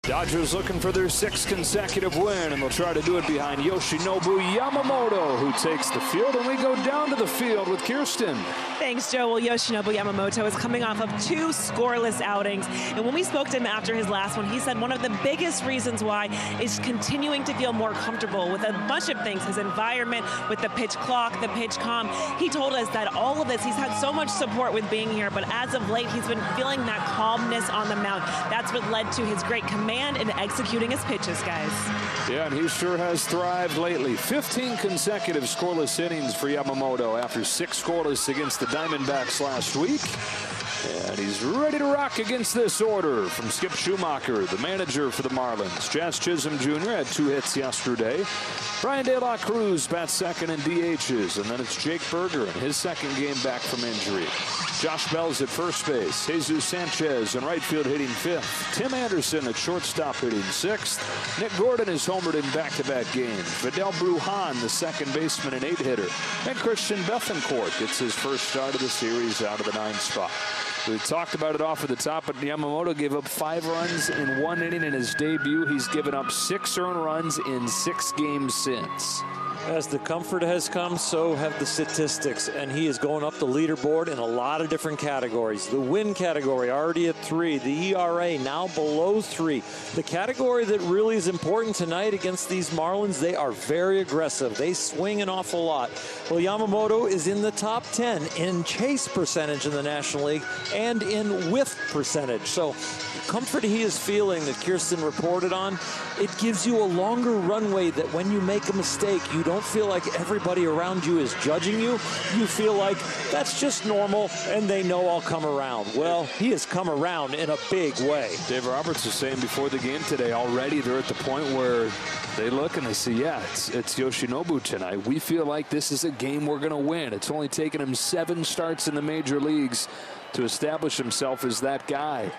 Dodgers looking for their 6th consecutive win, and they'll try to do it behind Yoshinobu Yamamoto, who takes the field. And we go down to the field with Kirsten. Thanks, Joe. Well, Yoshinobu Yamamoto is coming off of 2 scoreless outings. And when we spoke to him after his last one, he said one of the biggest reasons why is continuing to feel more comfortable with a bunch of things, his environment, with the pitch clock, the pitch calm. He told us that all of this, he's had so much support with being here, but as of late, he's been feeling that calmness on the mound. That's what led to his great command and executing his pitches, guys. Yeah, and he sure has thrived lately. 15 consecutive scoreless innings for Yamamoto after 6 scoreless against the Diamondbacks last week. And he's ready to rock against this order from Skip Schumacher, the manager for the Marlins. Jazz Chisholm Jr. had 2 hits yesterday. Brian De La Cruz bats second in DHs. And then it's Jake Berger in his 2nd game back from injury. Josh Bell's at first base. Jesus Sanchez in right field hitting 5th. Tim Anderson at shortstop hitting 6th. Nick Gordon has homered in back-to-back games. Vidal Brujan, the 2nd baseman, an 8-hitter. And Christian Bethancourt gets his first start of the series out of the 9th spot. We talked about it off at the top, but Yamamoto gave up 5 runs in 1 inning in his debut. He's given up 6 earned runs in 6 games since. As the comfort has come, so have the statistics, and he is going up the leaderboard in a lot of different categories. The win category already at 3, the ERA now below 3. The category that really is important tonight against these Marlins, they are very aggressive. They swing an awful lot. Well, Yamamoto is in the top 10 in chase percentage in the National League and in whiff percentage. So the comfort he is feeling that Kirsten reported on, it gives you a longer runway that when you make a mistake, you don't feel like everybody around you is judging you. You feel like that's just normal and they know I'll come around. Well, he has come around in a big way. Dave Roberts was saying before the game today, already they're at the point where they look and they say, yeah, it's Yoshinobu tonight. We feel like this is a game we're going to win. It's only taken him 7 starts in the major leagues to establish himself as that guy.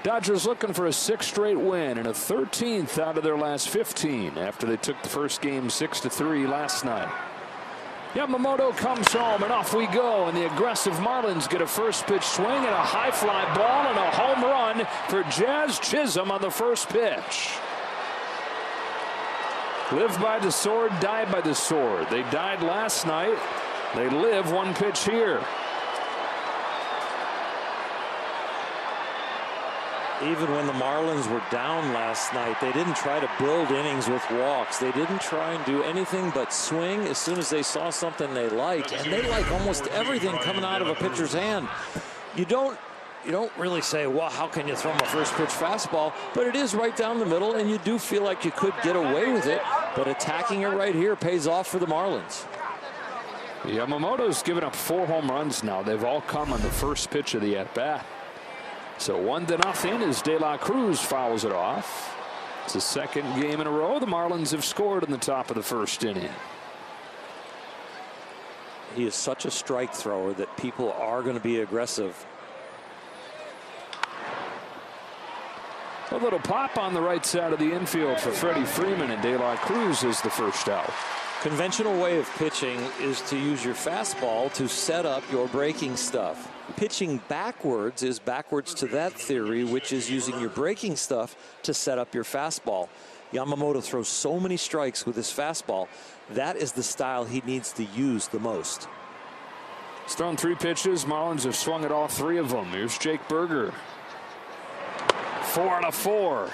Dodgers looking for a 6th straight win and a 13th out of their last 15 after they took the first game 6-3 last night. Yamamoto comes home and off we go, and the aggressive Marlins get a first pitch swing and a high fly ball and a home run for Jazz Chisholm on the first pitch. Live by the sword, die by the sword. They died last night. They live 1 pitch here. Even when the Marlins were down last night, they didn't try to build innings with walks. They didn't try and do anything but swing as soon as they saw something they like. And they like almost everything coming out of a pitcher's hand. You don't really say, well, how can you throw him a first pitch fastball? But it is right down the middle, and you do feel like you could get away with it. But attacking it right here pays off for the Marlins. Yamamoto's given up 4 home runs now. They've all come on the first pitch of the at-bat. So 1-0 as De La Cruz fouls it off. It's the 2nd game in a row the Marlins have scored in the top of the 1st inning. He is such a strike thrower that people are going to be aggressive. A little pop on the right side of the infield for Freddie Freeman, and De La Cruz is the first out. Conventional way of pitching is to use your fastball to set up your breaking stuff. Pitching backwards is backwards to that theory, which is using your breaking stuff to set up your fastball. Yamamoto throws so many strikes with his fastball. That is the style he needs to use the most. He's thrown 3 pitches. Marlins have swung at all 3 of them. Here's Jake Berger. 4 out of 4.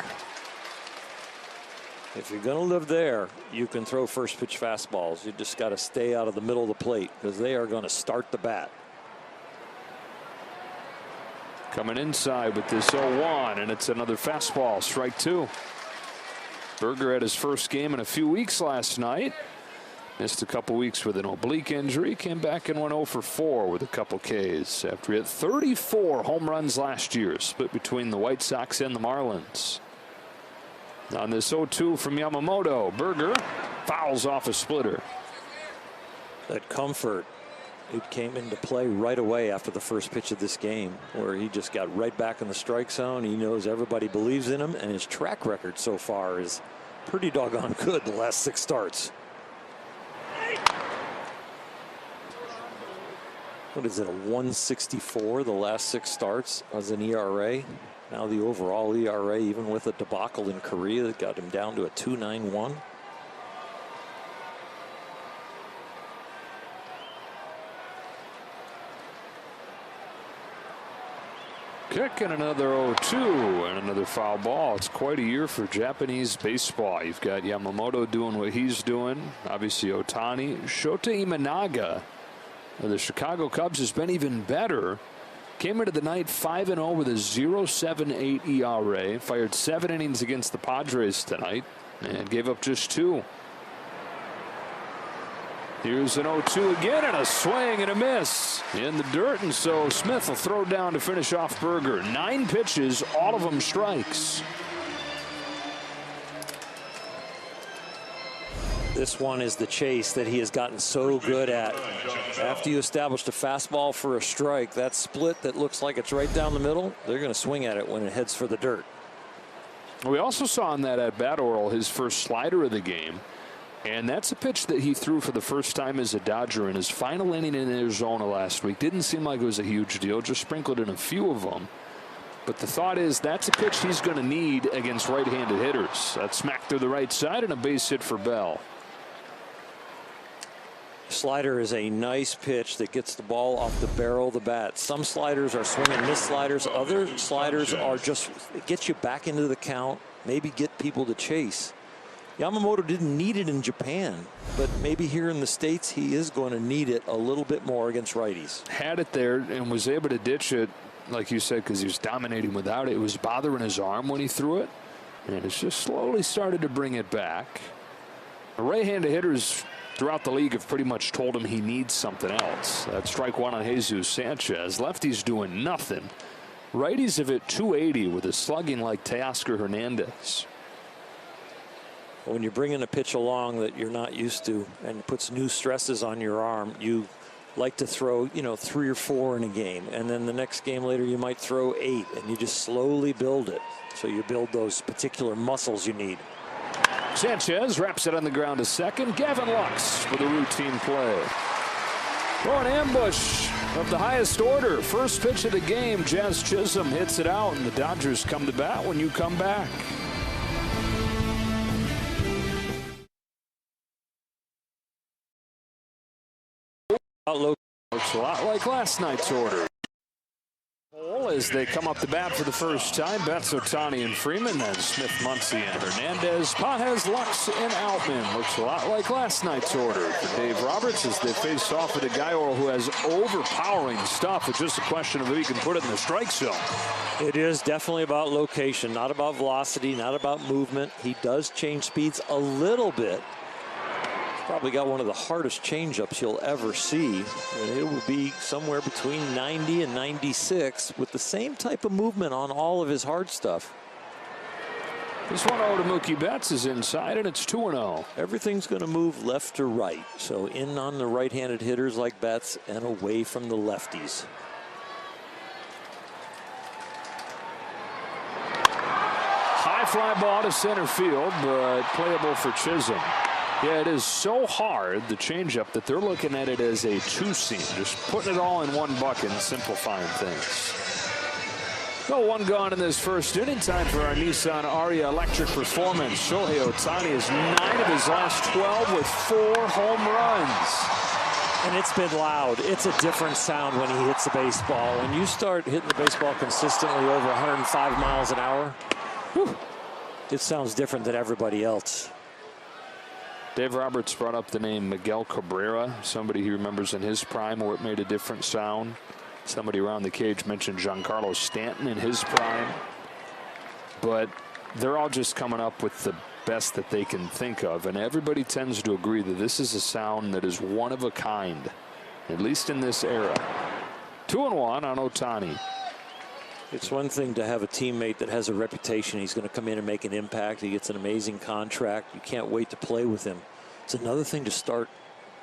If you're going to live there, you can throw first pitch fastballs. You just got to stay out of the middle of the plate because they are going to start the bat. Coming inside with this 0-1, and it's another fastball, strike 2. Berger had his first game in a few weeks last night. Missed a couple weeks with an oblique injury. Came back and went 0 for 4 with a couple Ks after he had 34 home runs last year, split between the White Sox and the Marlins. On this 0-2 from Yamamoto, Berger fouls off a splitter. That comfort, it came into play right away after the first pitch of this game, where he just got right back in the strike zone. He knows everybody believes in him, and his track record so far is pretty doggone good the last 6 starts. What is it, a 164 the last 6 starts as an ERA? Now the overall ERA, even with a debacle in Korea, that got him down to a 2.91. Kick and another 0-2 and another foul ball. It's quite a year for Japanese baseball. You've got Yamamoto doing what he's doing. Obviously Ohtani. Shota Imanaga of the Chicago Cubs has been even better. Came into the night 5-0 with a 0.78 ERA. Fired 7 innings against the Padres tonight and gave up just 2. Here's an 0-2 again and a swing and a miss in the dirt, and so Smith will throw down to finish off Berger. 9 pitches, all of them strikes. This one is the chase that he has gotten so good at. After you established a fastball for a strike, that split that looks like it's right down the middle, they're going to swing at it when it heads for the dirt. We also saw in that at bat oral his first slider of the game. And that's a pitch that he threw for the first time as a Dodger in his final inning in Arizona last week. Didn't seem like it was a huge deal, just sprinkled in a few of them. But the thought is that's a pitch he's going to need against right-handed hitters. That's smacked through the right side and a base hit for Bell. Slider is a nice pitch that gets the ball off the barrel of the bat. Some sliders are swing and miss sliders. Other sliders are just get you back into the count, maybe get people to chase. Yamamoto didn't need it in Japan, but maybe here in the States he is going to need it a little bit more against righties. Had it there and was able to ditch it, like you said, because he was dominating without it. It was bothering his arm when he threw it, and it's just slowly started to bring it back. The right-handed hitters throughout the league have pretty much told him he needs something else. That's strike 1 on Jesus Sanchez. Lefty's doing nothing. Righties have hit 280 with a slugging like Teoscar Hernandez. When you're bringing a pitch along that you're not used to and puts new stresses on your arm, you like to throw, 3 or 4 in a game, and then the next game later you might throw 8, and you just slowly build it. So you build those particular muscles you need. Sanchez wraps it on the ground to second. Gavin Lux with a routine play. Oh, an ambush of the highest order. First pitch of the game, Jazz Chisholm hits it out, and the Dodgers come to bat when you come back. Looks a lot like last night's order. As they come up the bat for the first time, Betts, Ohtani, and Freeman, then Smith, Muncy, and Hernandez, Pages, Lux, and Outman. Looks a lot like last night's order for Dave Roberts as they face off with a guy who has overpowering stuff. It's just a question of if he can put it in the strike zone. It is definitely about location, not about velocity, not about movement. He does change speeds a little bit. Probably got one of the hardest changeups you'll ever see, and it will be somewhere between 90 and 96 with the same type of movement on all of his hard stuff. This one over to Mookie Betts is inside, and it's 2-0. Everything's going to move left to right, so in on the right-handed hitters like Betts and away from the lefties. High fly ball to center field, but playable for Chisholm. Yeah, it is so hard, the changeup, that they're looking at it as a 2-seam, just putting it all in one bucket and simplifying things. No one gone in this first inning. Time for our Nissan Aria electric performance. Shohei Ohtani is 9 of his last 12 with 4 home runs. And it's been loud. It's a different sound when he hits the baseball. When you start hitting the baseball consistently over 105 miles an hour, whew, it sounds different than everybody else. Dave Roberts brought up the name Miguel Cabrera, somebody he remembers in his prime where it made a different sound. Somebody around the cage mentioned Giancarlo Stanton in his prime. But they're all just coming up with the best that they can think of, and everybody tends to agree that this is a sound that is one of a kind, at least in this era. 2-1 on Ohtani. It's one thing to have a teammate that has a reputation. He's going to come in and make an impact. He gets an amazing contract. You can't wait to play with him. It's another thing to start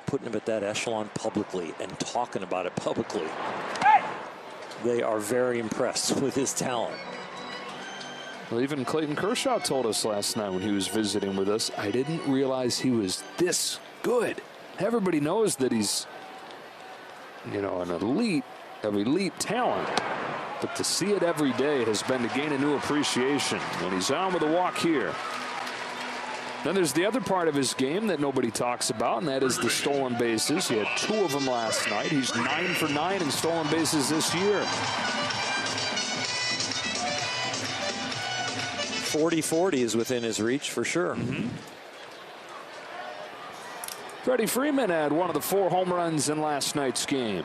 putting him at that echelon publicly and talking about it publicly. They are very impressed with his talent. Well, even Clayton Kershaw told us last night when he was visiting with us, I didn't realize he was this good. Everybody knows that he's, an elite talent. but to see it every day has been to gain a new appreciation. And he's on with a walk here. Then there's the other part of his game that nobody talks about, and that is the stolen bases. He had 2 of them last night. He's 9 for 9 in stolen bases this year. 40-40 is within his reach for sure. Freddie Freeman had one of the 4 home runs in last night's game.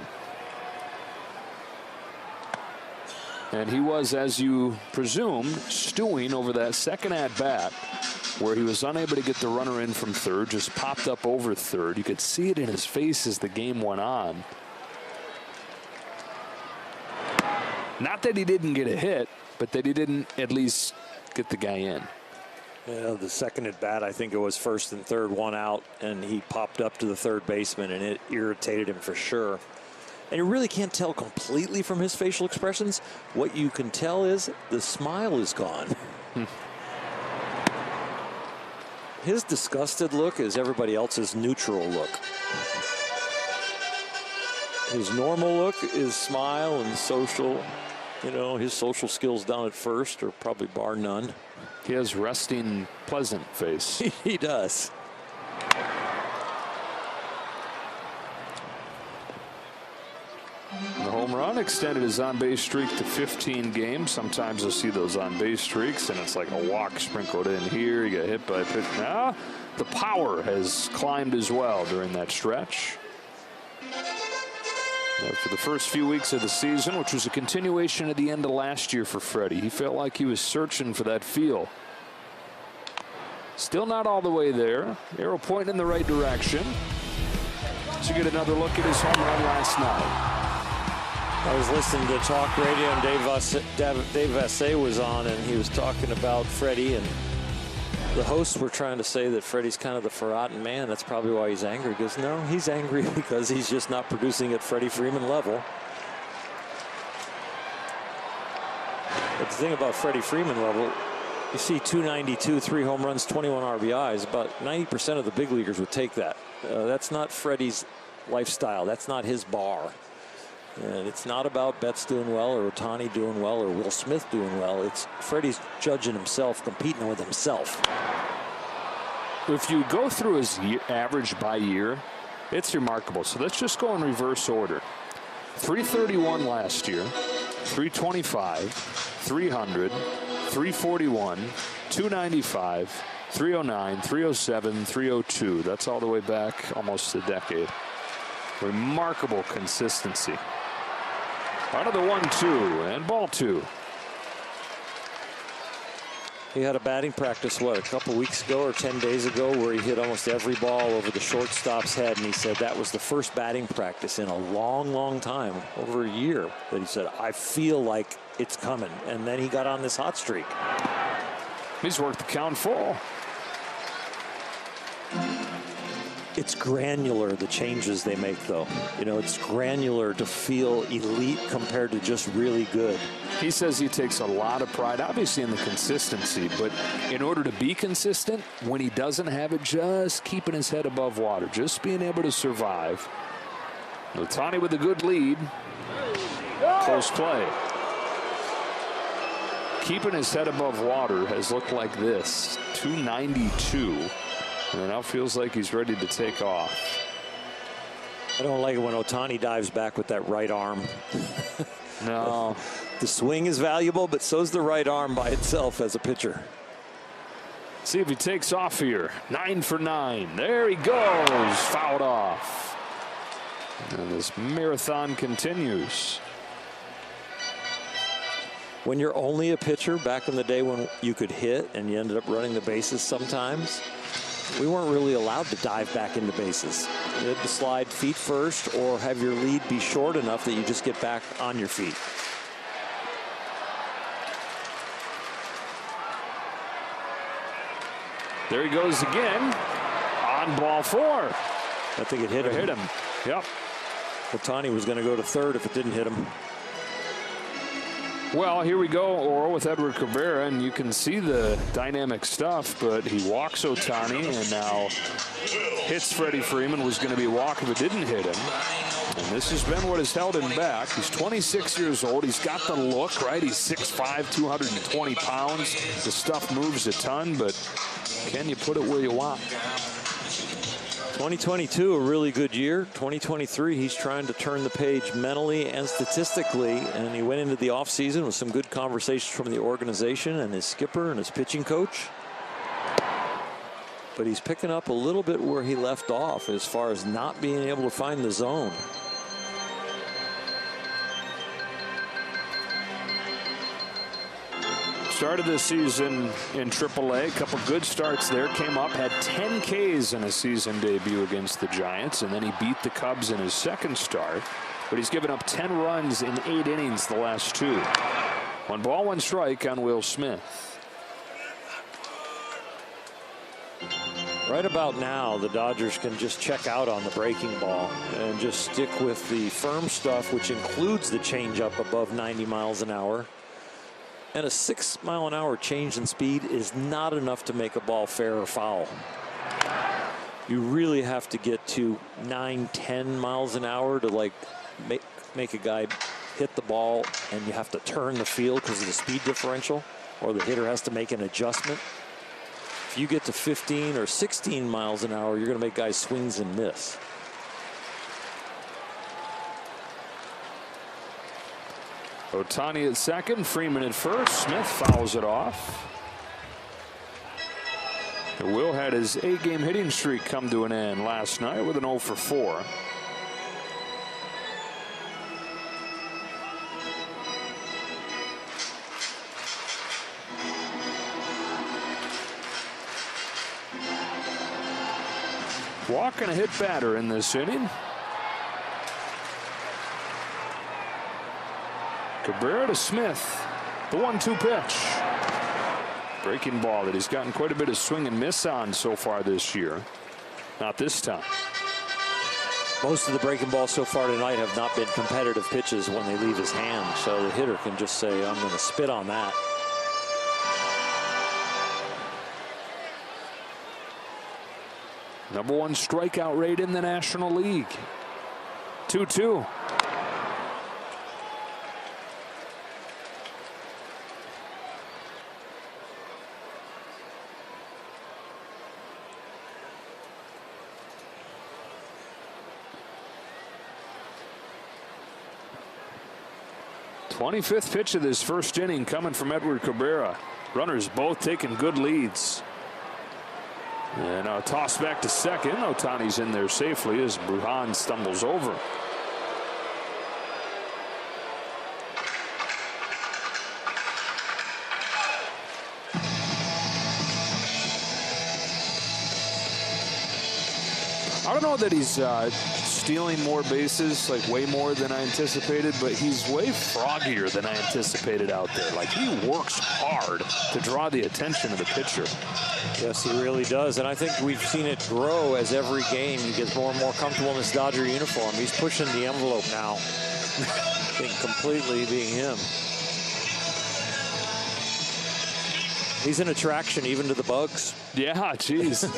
And he was, as you presumed, stewing over that second at-bat where he was unable to get the runner in from third, just popped up over third. You could see it in his face as the game went on. Not that he didn't get a hit, but that he didn't at least get the guy in. Yeah, the second at bat, I think it was first and third, 1 out, and he popped up to the third baseman, and it irritated him for sure. And you really can't tell completely from his facial expressions. What you can tell is the smile is gone. His disgusted look is everybody else's neutral look. His normal look is smile and social. You know, his social skills down at first are probably bar none. He has resting, pleasant face. He does. The home run extended his on-base streak to 15 games. Sometimes you'll see those on-base streaks, and it's like a walk sprinkled in here. You got hit by a pitch. Now, the power has climbed as well during that stretch. Now, for the first few weeks of the season, which was a continuation of the end of last year for Freddie, he felt like he was searching for that feel. Still not all the way there. Arrow pointing in the right direction. So you get another look at his home run last night. I was listening to talk radio, and Dave Vassay was on, and he was talking about Freddie, and the hosts were trying to say that Freddie's kind of the forgotten man. That's probably why he's angry. He goes, no, he's angry because he's just not producing at Freddie Freeman level. But the thing about Freddie Freeman level, you see 292, 3 home runs, 21 RBIs. About 90% of the big leaguers would take that. That's not Freddie's lifestyle. That's not his bar. And it's not about Betts doing well or Ohtani doing well or Will Smith doing well. It's Freddie's judging himself, competing with himself. If you go through his average by year, it's remarkable. So let's just go in reverse order. 331 last year, 325, 300, 341, 295, 309, 307, 302. That's all the way back almost a decade. Remarkable consistency. Out of the 1-2 and ball 2. He had a batting practice, what, a couple weeks ago or 10 days ago, where he hit almost every ball over the shortstop's head, and he said that was the first batting practice in a long, long time, over a year, that he said, I feel like it's coming. And then he got on this hot streak. He's worked the count full. It's granular, the changes they make, though. You know, it's granular to feel elite compared to just really good. He says he takes a lot of pride, obviously, in the consistency, but in order to be consistent, when he doesn't have it, just keeping his head above water, just being able to survive. Ohtani with a good lead. Close play. Keeping his head above water has looked like this. 292. And it now feels like he's ready to take off. I don't like it when Ohtani dives back with that right arm. No. The swing is valuable, but so's the right arm by itself as a pitcher. See if he takes off here. 9 for 9. There he goes. Fouled off. And this marathon continues. When you're only a pitcher, back in the day when you could hit and you ended up running the bases sometimes, we weren't really allowed to dive back into bases. You had to slide feet first or have your lead be short enough that you just get back on your feet. There he goes again. On ball 4. I think it hit him. Hit him. Yep. Ohtani was going to go to third if it didn't hit him. Well, here we go, Oro, with Edward Cabrera, and you can see the dynamic stuff, but he walks Ohtani and now hits Freddie Freeman. Was going to be a walk if it didn't hit him. And this has been what has held him back. He's 26 years old. He's got the look, right? He's 6'5", 220 pounds. The stuff moves a ton, but can you put it where you want? 2022, a really good year. 2023, he's trying to turn the page mentally and statistically, and he went into the offseason with some good conversations from the organization and his skipper and his pitching coach. But he's picking up a little bit where he left off as far as not being able to find the zone. Started this season in AAA, a couple good starts there, came up, had 10 Ks in a season debut against the Giants, and then he beat the Cubs in his second start. But he's given up 10 runs in 8 innings the last 2. 1 ball, 1 strike on Will Smith. Right about now, the Dodgers can just check out on the breaking ball and just stick with the firm stuff, which includes the changeup above 90 miles an hour. And a 6-mile-an-hour change in speed is not enough to make a ball fair or foul. You really have to get to 9-10 miles an hour to like make a guy hit the ball, and you have to turn the field because of the speed differential, or the hitter has to make an adjustment. If you get to 15 or 16 miles an hour, you're going to make guys swings and miss. Ohtani at second, Freeman at first. Smith fouls it off. Will had his 8-game hitting streak come to an end last night with an 0 for 4. Walk and a hit batter in this inning. Cabrera to Smith, the 1-2 pitch. Breaking ball that he's gotten quite a bit of swing and miss on so far this year. Not this time. Most of the breaking balls so far tonight have not been competitive pitches when they leave his hand, so the hitter can just say, I'm going to spit on that. Number 1 strikeout rate in the National League. 2-2. '25th pitch of this first inning coming from Edward Cabrera. Runners both taking good leads. And a toss back to second. Ohtani's in there safely as Brujan stumbles over. I don't know that he's stealing more bases, like way more than I anticipated, but he's way froggier than I anticipated out there. Like, he works hard to draw the attention of the pitcher. Yes, he really does, and I think we've seen it grow as every game he gets more and more comfortable in his Dodger uniform. He's pushing the envelope now, being completely being him. He's an attraction even to the bugs. Yeah, geez.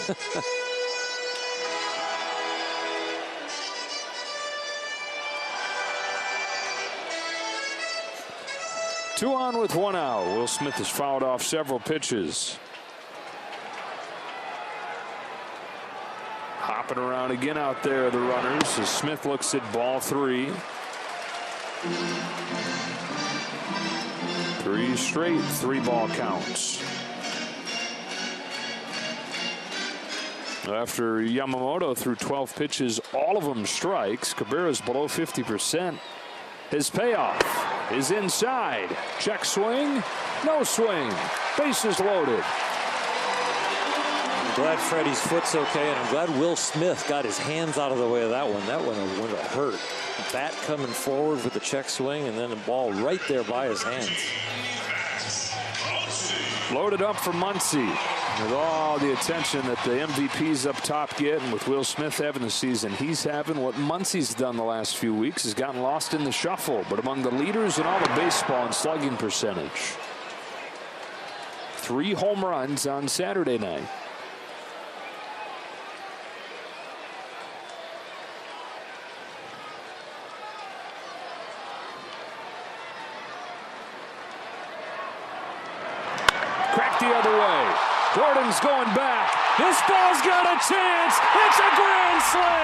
2 on with 1 out. Will Smith has fouled off several pitches. Hopping around again out there, the runners, as Smith looks at ball 3. 3 straight 3-ball counts. After Yamamoto threw 12 pitches, all of them strikes. Cabrera's below 50%. His payoff is inside. Check swing, no swing. Bases loaded. I'm glad Freddie's foot's okay, and I'm glad Will Smith got his hands out of the way of that one. That one would have hurt. The bat coming forward with the check swing, and then the ball right there by his hands. Loaded up for Muncy. With all the attention that the MVPs up top get, and with Will Smith having the season he's having, what Muncy's done the last few weeks has gotten lost in the shuffle. But among the leaders in all of baseball in slugging percentage. 3 home runs on Saturday night. Cracked the other way. Gordon's going back. This ball's got a chance. It's a grand slam.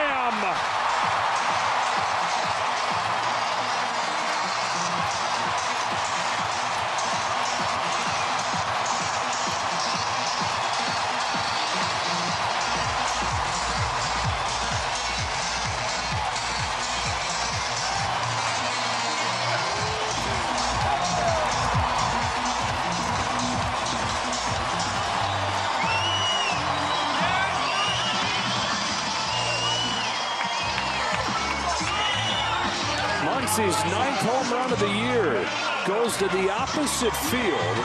Muncy's 9th home run of the year goes to the opposite field.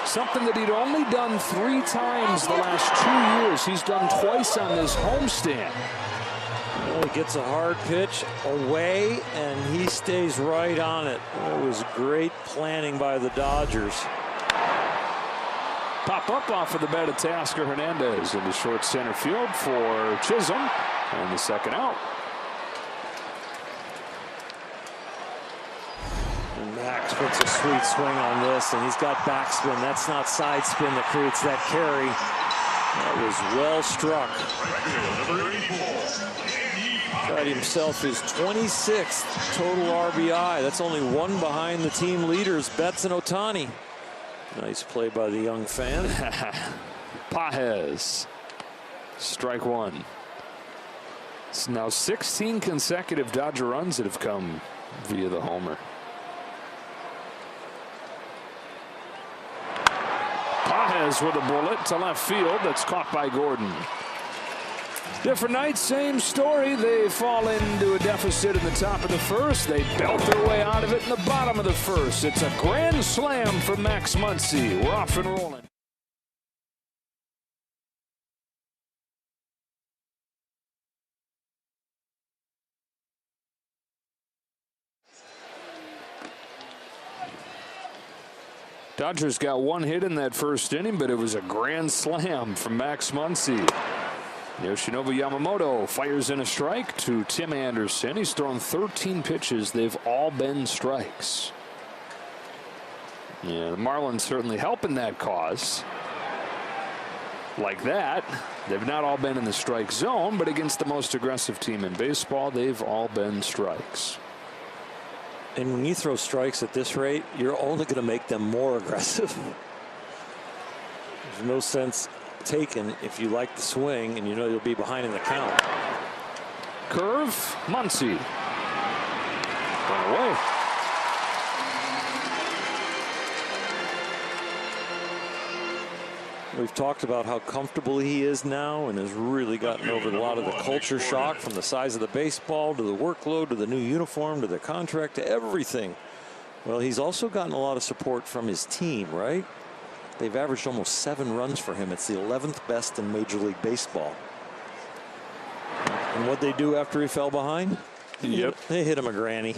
Something that he'd only done 3 times the last 2 years. He's done twice on this homestand. Well, he gets a hard pitch away, and he stays right on it. It was great planning by the Dodgers. Pop up off of the bat of Tasker Hernandez into short center field for Chisholm, and the second out. Max puts a sweet swing on this, and he's got backspin. That's not side spin that creates that carry. That was well struck. Got himself his 26th total RBI. That's only 1 behind the team leaders, Betts and Ohtani. Nice play by the young fan. Pages. Strike 1. It's now 16 consecutive Dodger runs that have come via the homer. Pages with a bullet to left field. That's caught by Gordon. Different night, same story. They fall into a deficit in the top of the first. They belt their way out of it in the bottom of the first. It's a grand slam for Max Muncy. We're off and rolling. Dodgers got 1 hit in that first inning, but it was a grand slam from Max Muncy. Yoshinobu Yamamoto fires in a strike to Tim Anderson. He's thrown 13 pitches. They've all been strikes. Yeah, the Marlins certainly helping that cause. Like that, they've not all been in the strike zone, but against the most aggressive team in baseball, they've all been strikes. And when you throw strikes at this rate, you're only going to make them more aggressive. There's no sense taken if you like the swing and you know you'll be behind in the count. Curve, Muncy. Run away. We've talked about how comfortable he is now and has really gotten over a lot of the culture shock, from the size of the baseball to the workload to the new uniform to the contract to everything. Well, he's also gotten a lot of support from his team, right? They've averaged almost 7 runs for him. It's the 11th best in Major League Baseball. And what they do after he fell behind? Yep. They hit him a granny.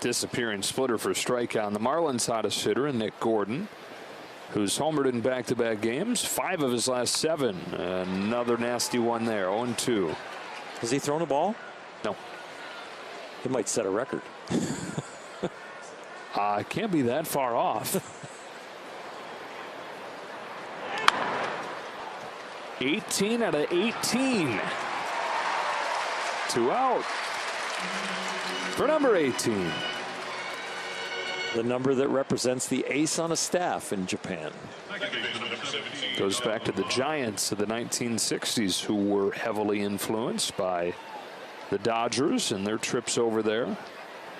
Disappearing splitter for strikeout. The Marlins' hottest hitter, Nick Gordon, who's homered in back-to-back games, 5 of his last 7. Another nasty one there, 0-2. Has he thrown a ball? No. He might set a record. Can't be that far off. 18 out of 18. 2 out for number 18. The number that represents the ace on a staff in Japan. Goes back to the Giants of the 1960s, who were heavily influenced by the Dodgers and their trips over there.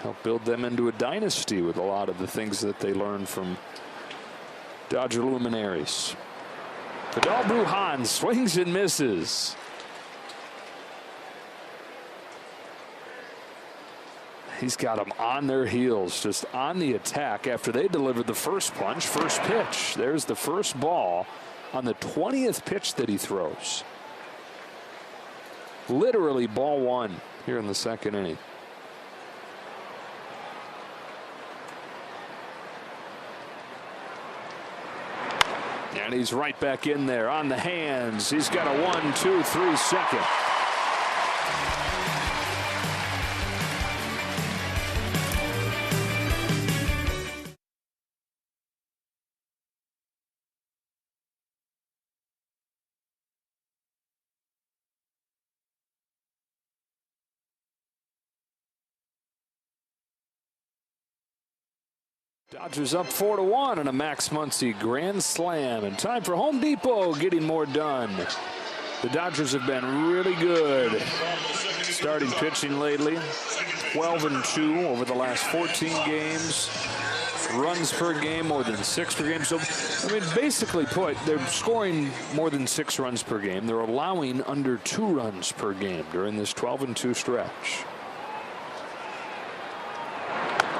Helped build them into a dynasty with a lot of the things that they learned from Dodger luminaries. Vidal Brujan swings and misses. he's got them on their heels, just on the attack after they delivered the first punch, first pitch. There's the first ball on the 20th pitch that he throws. Literally ball one here in the second inning. And he's right back in there on the hands. He's got a 1, 2, 3 second. Dodgers up 4-1 and a Max Muncy grand slam. And time for Home Depot getting more done. The Dodgers have been really good starting pitching lately. 12-2 over the last 14 games. Runs per game more than 6 per game. So, I mean, basically put, they're scoring more than 6 runs per game. They're allowing under 2 runs per game during this 12-2 stretch.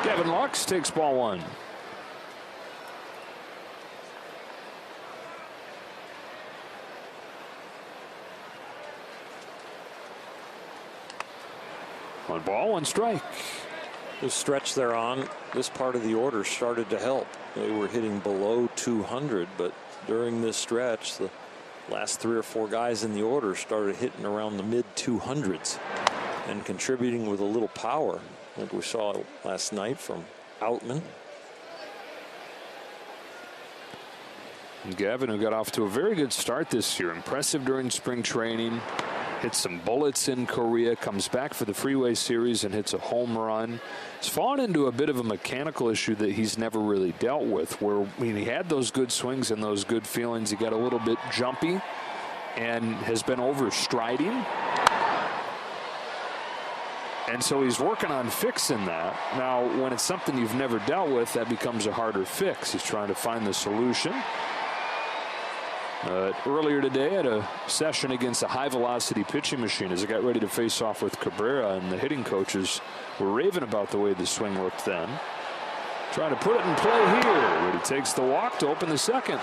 Gavin Lux takes ball one. One ball, one strike. The stretch they're on, this part of the order started to help. They were hitting below 200, but during this stretch, the last 3 or 4 guys in the order started hitting around the mid 200s and contributing with a little power, like we saw last night from Outman. And Gavin, who got off to a very good start this year, impressive during spring training. Hits some bullets in Korea, comes back for the Freeway Series and hits a home run. He's fallen into a bit of a mechanical issue that he's never really dealt with, where when he had those good swings and those good feelings, he got a little bit jumpy and has been overstriding. And so he's working on fixing that. Now, when it's something you've never dealt with, that becomes a harder fix. He's trying to find the solution. Earlier today at a session against a high-velocity pitching machine as it got ready to face off with Cabrera, and the hitting coaches were raving about the way the swing looked then. Trying to put it in play here, but he takes the walk to open the second.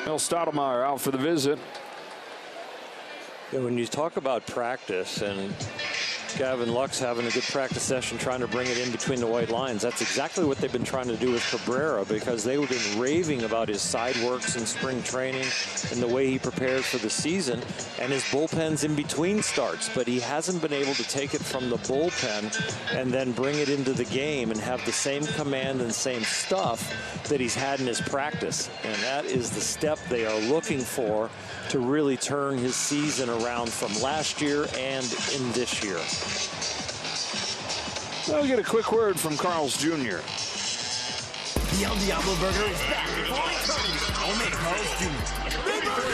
Mel Stottlemyre out for the visit. Yeah, when you talk about practice and Gavin Lux having a good practice session trying to bring it in between the white lines, that's exactly what they've been trying to do with Cabrera, because they would have been raving about his side works in spring training and the way he prepared for the season and his bullpens in between starts, but he hasn't been able to take it from the bullpen and then bring it into the game and have the same command and same stuff that he's had in his practice. And that is the step they are looking for to really turn his season around from last year and in this year. We'll get a quick word from Carl's Jr. The El Diablo Burger is back before returning. Only Carl's Jr. Big Burger.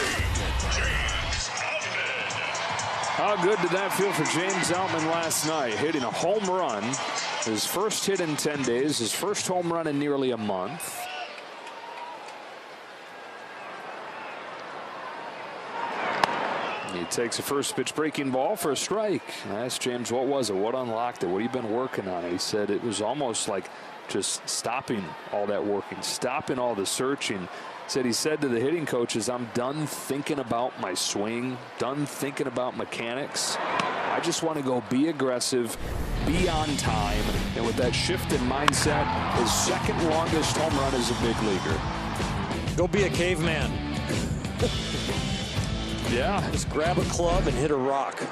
How good did that feel for James Outman last night, hitting a home run, his first hit in 10 days, his first home run in nearly a month. He takes a first pitch breaking ball for a strike. I asked James, what was it? What unlocked it? What have you been working on? He said it was almost like just stopping all that working, stopping all the searching. He said to the hitting coaches, I'm done thinking about my swing, done thinking about mechanics. I just want to go be aggressive, be on time. And with that shift in mindset, his second longest home run as a big leaguer. Go be a caveman. Yeah. Just grab a club and hit a rock.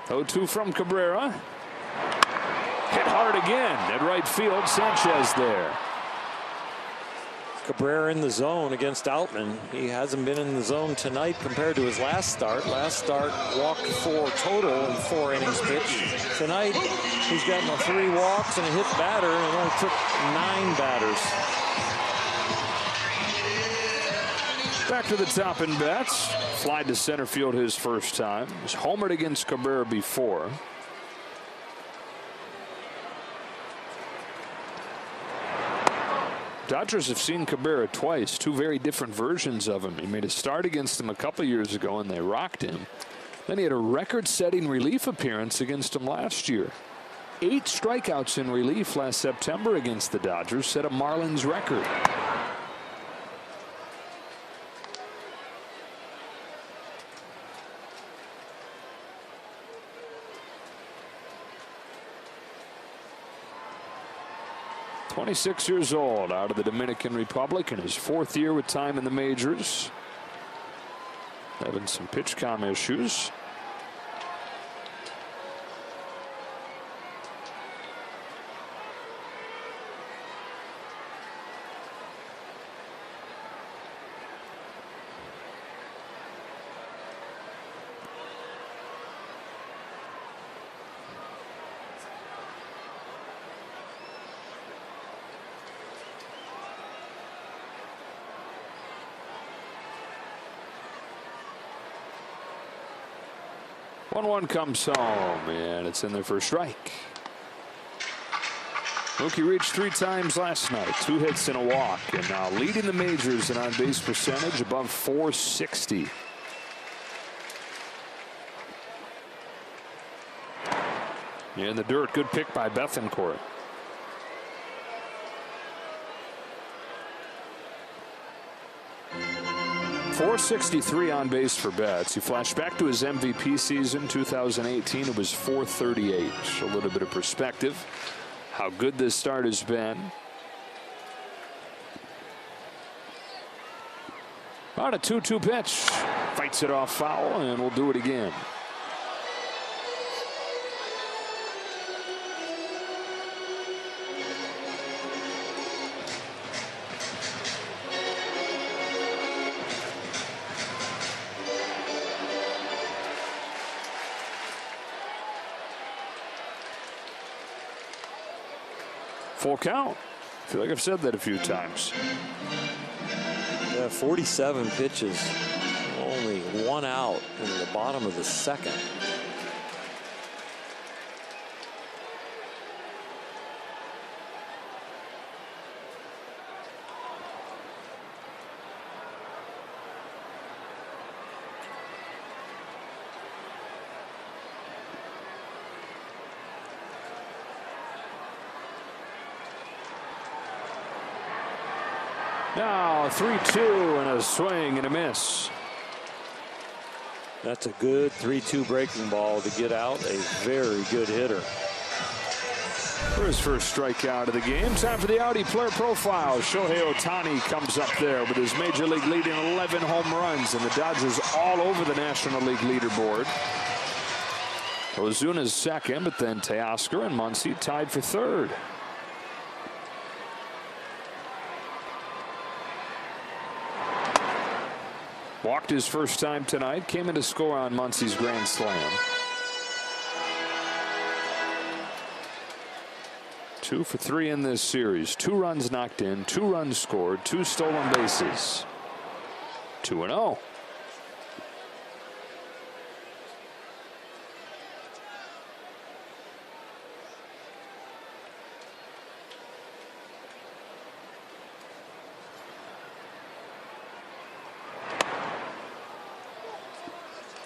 0-2 from Cabrera. Hit hard again at right field. Sanchez there. Cabrera in the zone against Outman. He hasn't been in the zone tonight compared to his last start. Last start walked 4 total in 4 innings pitched. Tonight he's gotten 3 walks and a hit batter, and it only took 9 batters. Back to the top in bats. Fly to center field his first time. He's homered against Cabrera before. Dodgers have seen Cabrera twice, two very different versions of him. He made a start against him a couple years ago and they rocked him. Then he had a record-setting relief appearance against him last year. 8 strikeouts in relief last September against the Dodgers, set a Marlins record. "26 years old, out of the Dominican Republic, in his 4th year with time in the majors. Having some pitch comm issues. One comes home, and it's in there for a strike. Mookie reached 3 times last night, 2 hits and a walk, and now leading the majors in on-base percentage, above .460. In the dirt, good pick by Bethancourt. .463 on base for Betts. He flashed back to his MVP season 2018. It was .438. A little bit of perspective how good this start has been. On a 2-2 pitch, fights it off foul, and we'll do it again. Full count. I feel like I've said that a few times. Yeah, 47 pitches, only 1 out in the bottom of the 2nd. Now 3-2 and a swing and a miss. That's a good 3-2 breaking ball to get out a very good hitter. For his first strikeout of the game. Time for the Audi player profile. Shohei Ohtani comes up there with his major league leading 11 home runs, and the Dodgers all over the National League leaderboard. Ozuna's second, but then Teoscar and Muncy tied for 3rd. Walked his first time tonight, came in to score on Muncy's grand slam. 2 for 3 in this series. 2 runs knocked in, 2 runs scored, 2 stolen bases. 2-0.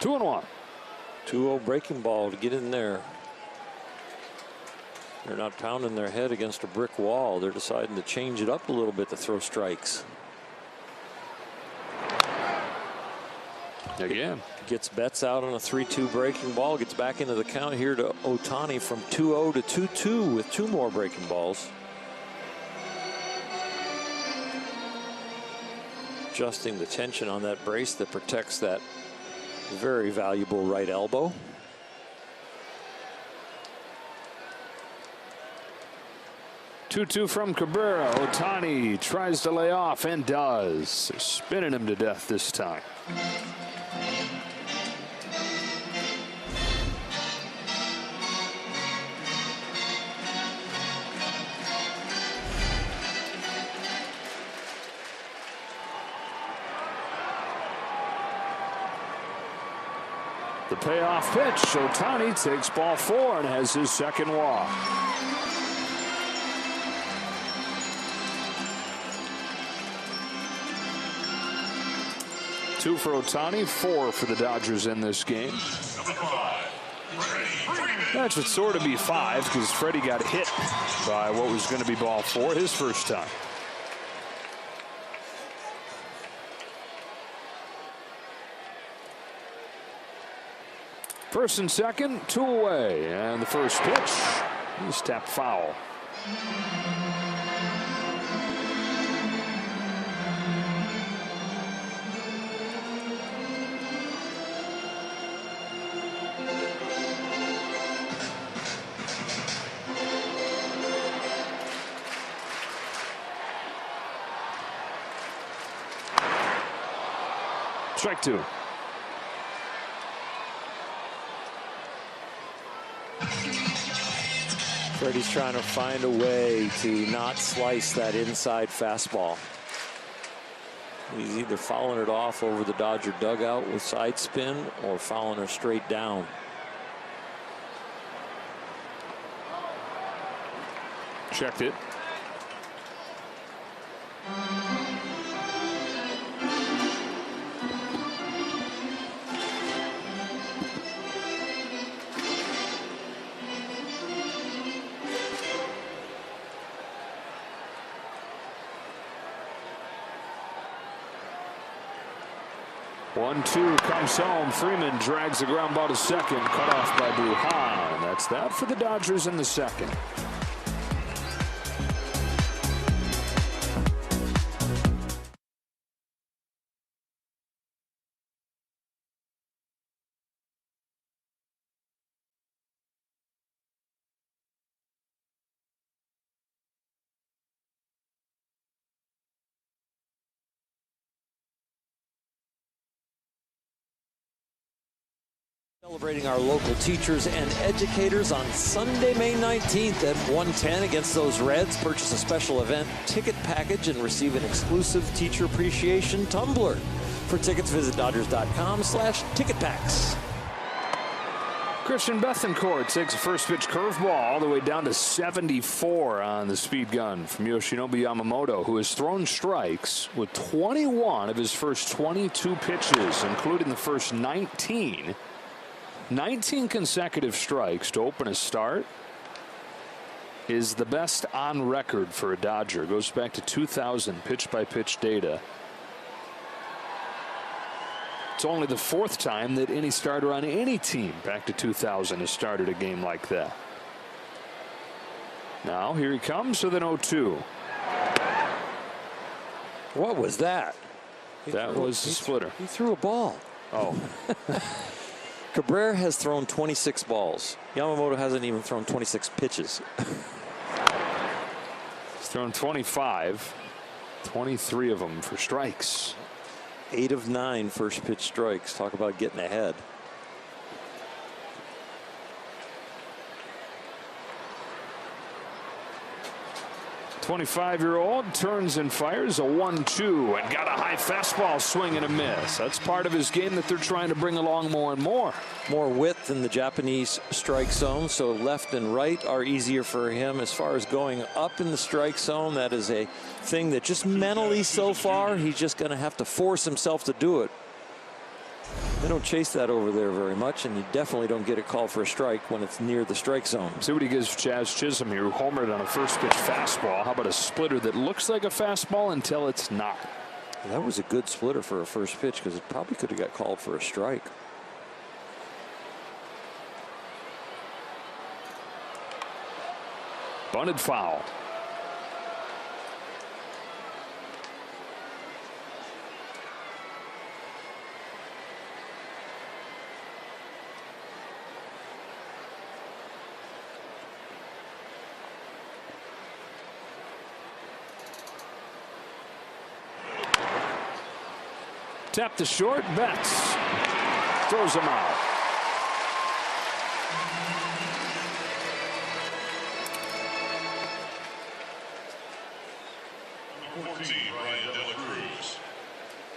Two and 1. 2-0 breaking ball to get in there. They're not pounding their head against a brick wall. They're deciding to change it up a little bit to throw strikes. Again. Gets Betts out on a 3-2 breaking ball. Gets back into the count here to Ohtani from 2-0 to 2-2 with 2 more breaking balls. Adjusting the tension on that brace that protects that very valuable right elbow. Two from Cabrera. Ohtani tries to lay off and does. They're spinning him to death this time. The payoff pitch. Ohtani takes ball 4 and has his second walk. 2 for Ohtani, 4 for the Dodgers in this game. That should sort of be 5 because Freddie got hit by what was going to be ball 4 his first time. First and second, 2 away, and the first pitch is tapped foul. Strike 2. Freddie's trying to find a way to not slice that inside fastball. He's either fouling it off over the Dodger dugout with side spin or fouling her straight down. Checked it. One, 2 comes home. Freeman drags the ground ball to second, cut off by Brujan. That's that for the Dodgers in the second. Celebrating our local teachers and educators on Sunday, May 19th at 1:10 against those Reds. Purchase a special event ticket package and receive an exclusive teacher appreciation tumbler. For tickets, visit Dodgers.com/ticketpacks. Christian Bethancourt takes a first pitch curveball all the way down to 74 on the speed gun from Yoshinobu Yamamoto, who has thrown strikes with 21 of his first 22 pitches, including the first 19. 19 consecutive strikes to open a start is the best on record for a Dodger. Goes back to 2000 pitch-by-pitch data. It's only the 4th time that any starter on any team back to 2000 has started a game like that. Now here he comes with an 0-2. What was that? That was the splitter. He threw a ball. Oh. Cabrera has thrown 26 balls. Yamamoto hasn't even thrown 26 pitches. He's thrown 25, 23 of them for strikes. 8 of 9 first pitch strikes. Talk about getting ahead. .25-year-old turns and fires a 1-2 and got a high fastball swing and a miss. That's part of his game that they're trying to bring along more and more. More width in the Japanese strike zone, so left and right are easier for him. As far as going up in the strike zone, that is a thing that just mentally so far, he's just going to have to force himself to do it. They don't chase that over there very much, and you definitely don't get a call for a strike when it's near the strike zone. See what he gives Chaz Chisholm here, who homered on a first pitch fastball. How about a splitter that looks like a fastball until it's not? That was a good splitter for a first pitch because it probably could have got called for a strike. Bunted foul. Tap to short, Betts throws him out.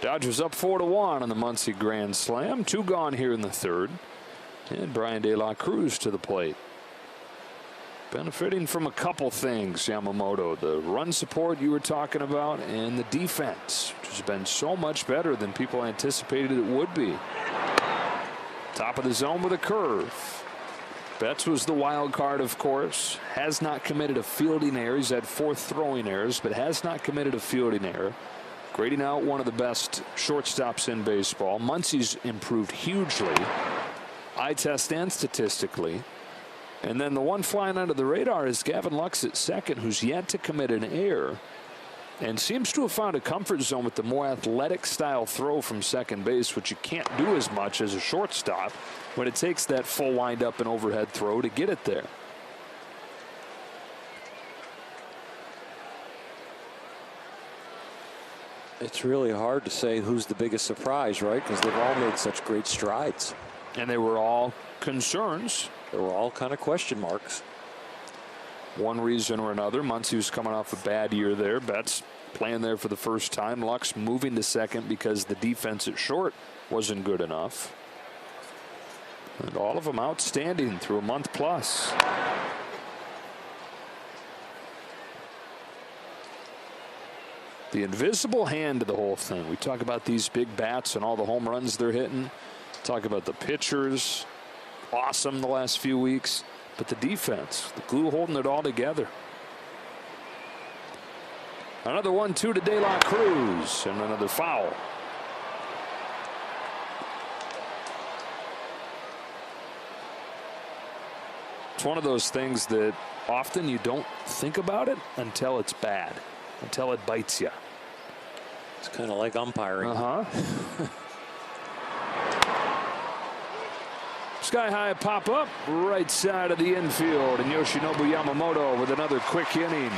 Dodgers up 4-1 on the Muncy Grand Slam. 2 gone here in the 3rd. And Brian De La Cruz to the plate. benefiting from a couple things, Yamamoto. The run support you were talking about and the defense, which has been so much better than people anticipated it would be. Top of the zone with a curve. Betts was the wild card, of course. Has not committed a fielding error. He's had 4 throwing errors, but has not committed a fielding error. Grading out one of the best shortstops in baseball. Muncy's improved hugely, eye test and statistically. And then the one flying under the radar is Gavin Lux at second, who's yet to commit an error and seems to have found a comfort zone with the more athletic style throw from second base, which you can't do as much as a shortstop when it takes that full windup and overhead throw to get it there. It's really hard to say who's the biggest surprise, right? Because they've all made such great strides. And they were all concerns. They were all kind of question marks. One reason or another. Muncy was coming off a bad year there. Betts playing there for the first time. Lux moving to second because the defense at short wasn't good enough. And all of them outstanding through a month plus. The invisible hand to the whole thing. We talk about these big bats and all the home runs they're hitting. Talk about the pitchers. Awesome the last few weeks. But the defense, the glue holding it all together. Another 1-2 to De La Cruz and another foul. It's one of those things that often you don't think about it until it's bad, until it bites you. It's kind of like umpiring. Sky high pop up right side of the infield, and Yoshinobu Yamamoto with another quick inning.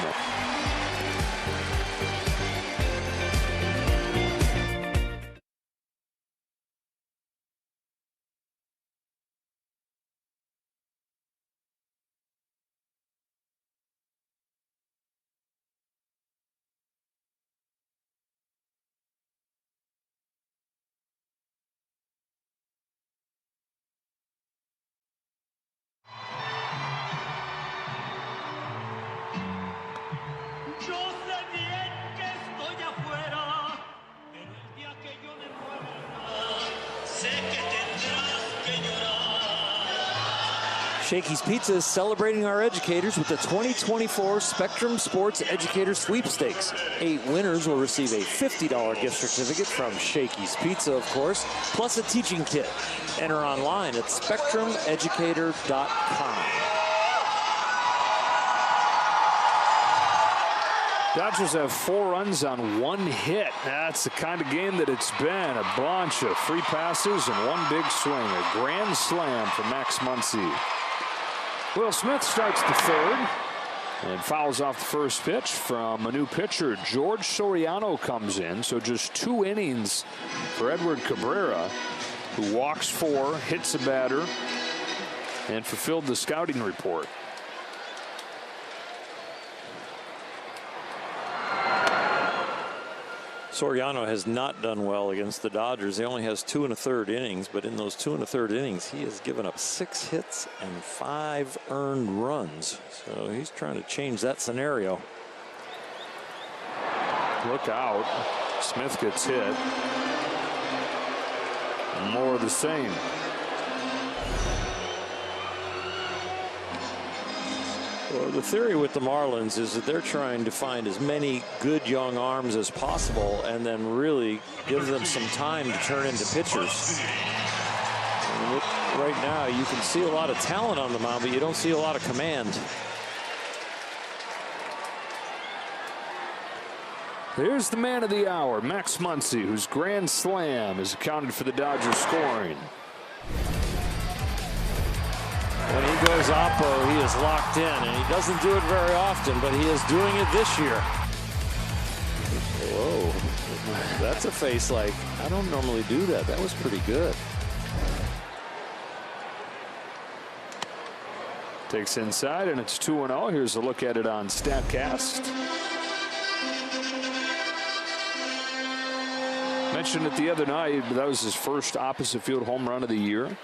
Shakey's Pizza is celebrating our educators with the 2024 Spectrum Sports Educator Sweepstakes. 8 winners will receive a $50 gift certificate from Shakey's Pizza, of course, plus a teaching kit. Enter online at spectrumeducator.com. Dodgers have 4 runs on 1 hit. That's the kind of game that it's been. A bunch of free passes and 1 big swing. A grand slam for Max Muncy. Will Smith starts the third and fouls off the first pitch from a new pitcher. George Soriano comes in, so just 2 innings for Edward Cabrera, who walks 4, hits a batter, and fulfilled the scouting report. Soriano has not done well against the Dodgers. He only has 2 1/3 innings, but in those 2 1/3 innings, he has given up 6 hits and 5 earned runs. So he's trying to change that scenario. Look out. Smith gets hit. More of the same. Well, the theory with the Marlins is that they're trying to find as many good young arms as possible and then really give them some time to turn into pitchers. And right now, you can see a lot of talent on the mound, but you don't see a lot of command. Here's the man of the hour, Max Muncy, whose grand slam has accounted for the Dodgers scoring. When he goes oppo, he is locked in, and he doesn't do it very often, but he is doing it this year. Whoa, that's a face like, I don't normally do that. That was pretty good. Takes inside, and it's 2-0. Here's a look at it on StatCast. Mentioned it the other night, but that was his first opposite field home run of the year.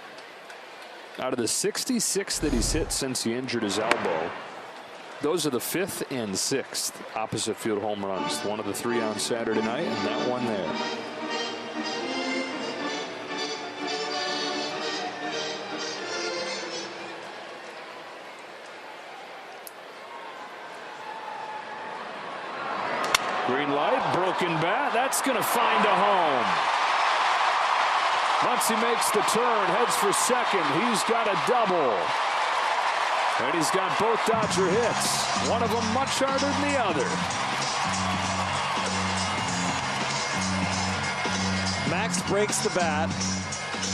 Out of the 66 that he's hit since he injured his elbow, those are the 5th and 6th opposite field home runs. One of the 3 on Saturday night, and that one there. Green light, broken bat. That's going to find a home. Muncy makes the turn, heads for second. He's got a double. And he's got both Dodger hits. One of them much harder than the other. Max breaks the bat.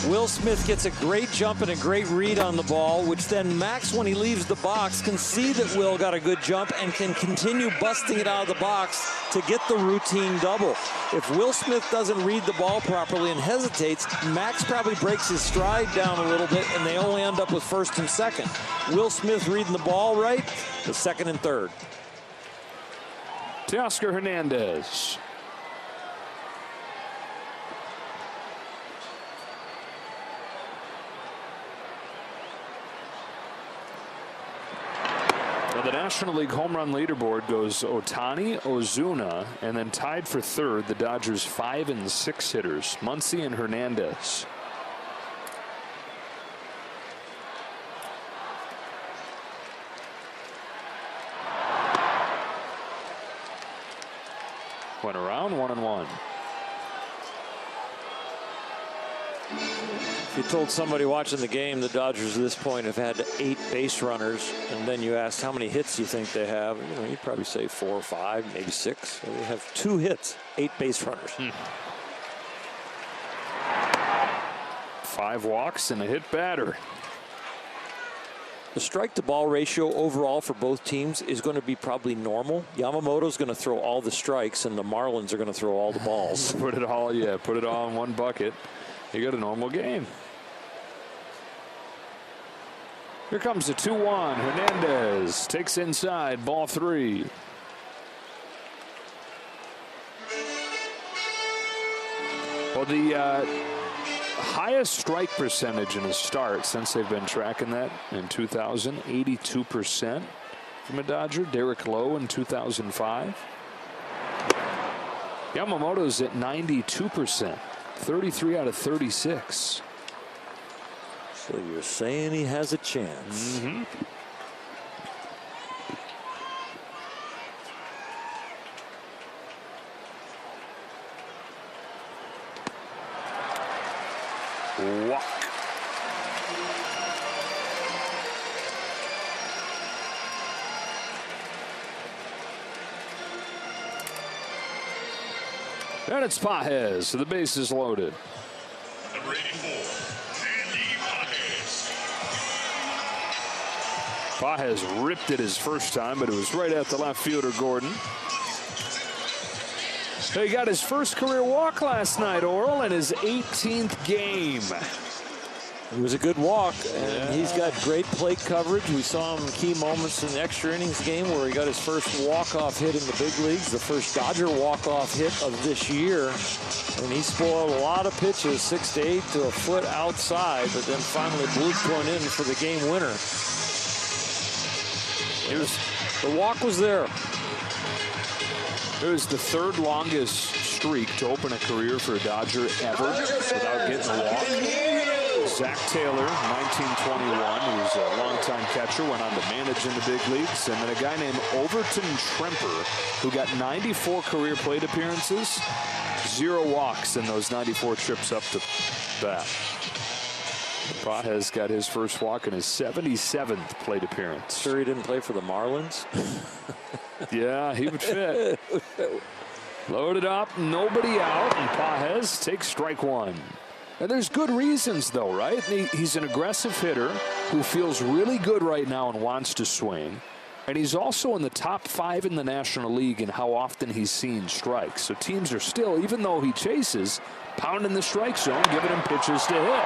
Will Smith gets a great jump and a great read on the ball, which then Max, when he leaves the box, can see that Will got a good jump and can continue busting it out of the box to get the routine double. If Will Smith doesn't read the ball properly and hesitates, Max probably breaks his stride down a little bit, and they only end up with first and second. Will Smith reading the ball right, the second and third. Teoscar Hernandez. The National League home run leaderboard goes Ohtani, Ozuna, and then tied for 3rd, the Dodgers' 5 and 6 hitters, Muncy and Hernandez. Went around 1-1. If you told somebody watching the game the Dodgers at this point have had 8 base runners, and then you asked how many hits you think they have, you'd probably say 4 or 5, maybe 6. They have 2 hits, 8 base runners. 5 walks and a hit batter. The strike to ball ratio overall for both teams is going to be probably normal. Yamamoto's going to throw all the strikes, and the Marlins are going to throw all the balls. Put it all in one bucket. You got a normal game. Here comes the 2-1. Hernandez takes inside, ball 3. Well, the highest strike percentage in a start since they've been tracking that in 2000, 82% from a Dodger. Derek Lowe in 2005. Yamamoto's at 92%. 33 out of 36. So you're saying he has a chance. Mm-hmm. Walk. And it's Pages, so the base is loaded. Number 84, Andy Pages. Pages ripped it his first time, but it was right at the left fielder, Gordon. He got his first career walk last night, Oral, in his 18th game. It was a good walk, and he's got great plate coverage. We saw him in key moments in the extra innings game where he got his first walk-off hit in the big leagues, the first Dodger walk-off hit of this year. And he spoiled a lot of pitches, 6 to 8 to a foot outside, but then finally blooped one in for the game winner. The walk was there. It was the 3rd longest streak to open a career for a Dodger ever without getting a walk. Zach Taylor, 1921, who was a longtime catcher, went on to manage in the big leagues. And then a guy named Overton Tremper, who got 94 career plate appearances, 0 walks in those 94 trips up to bat. Pages got his first walk in his 77th plate appearance. Sure he didn't play for the Marlins? Yeah, he would fit. Loaded up, nobody out, and Pages takes strike 1. And there's good reasons, though, right? He's an aggressive hitter who feels really good right now and wants to swing. And he's also in the top 5 in the National League in how often he's seen strikes. So teams are still, even though he chases, pounding the strike zone, giving him pitches to hit.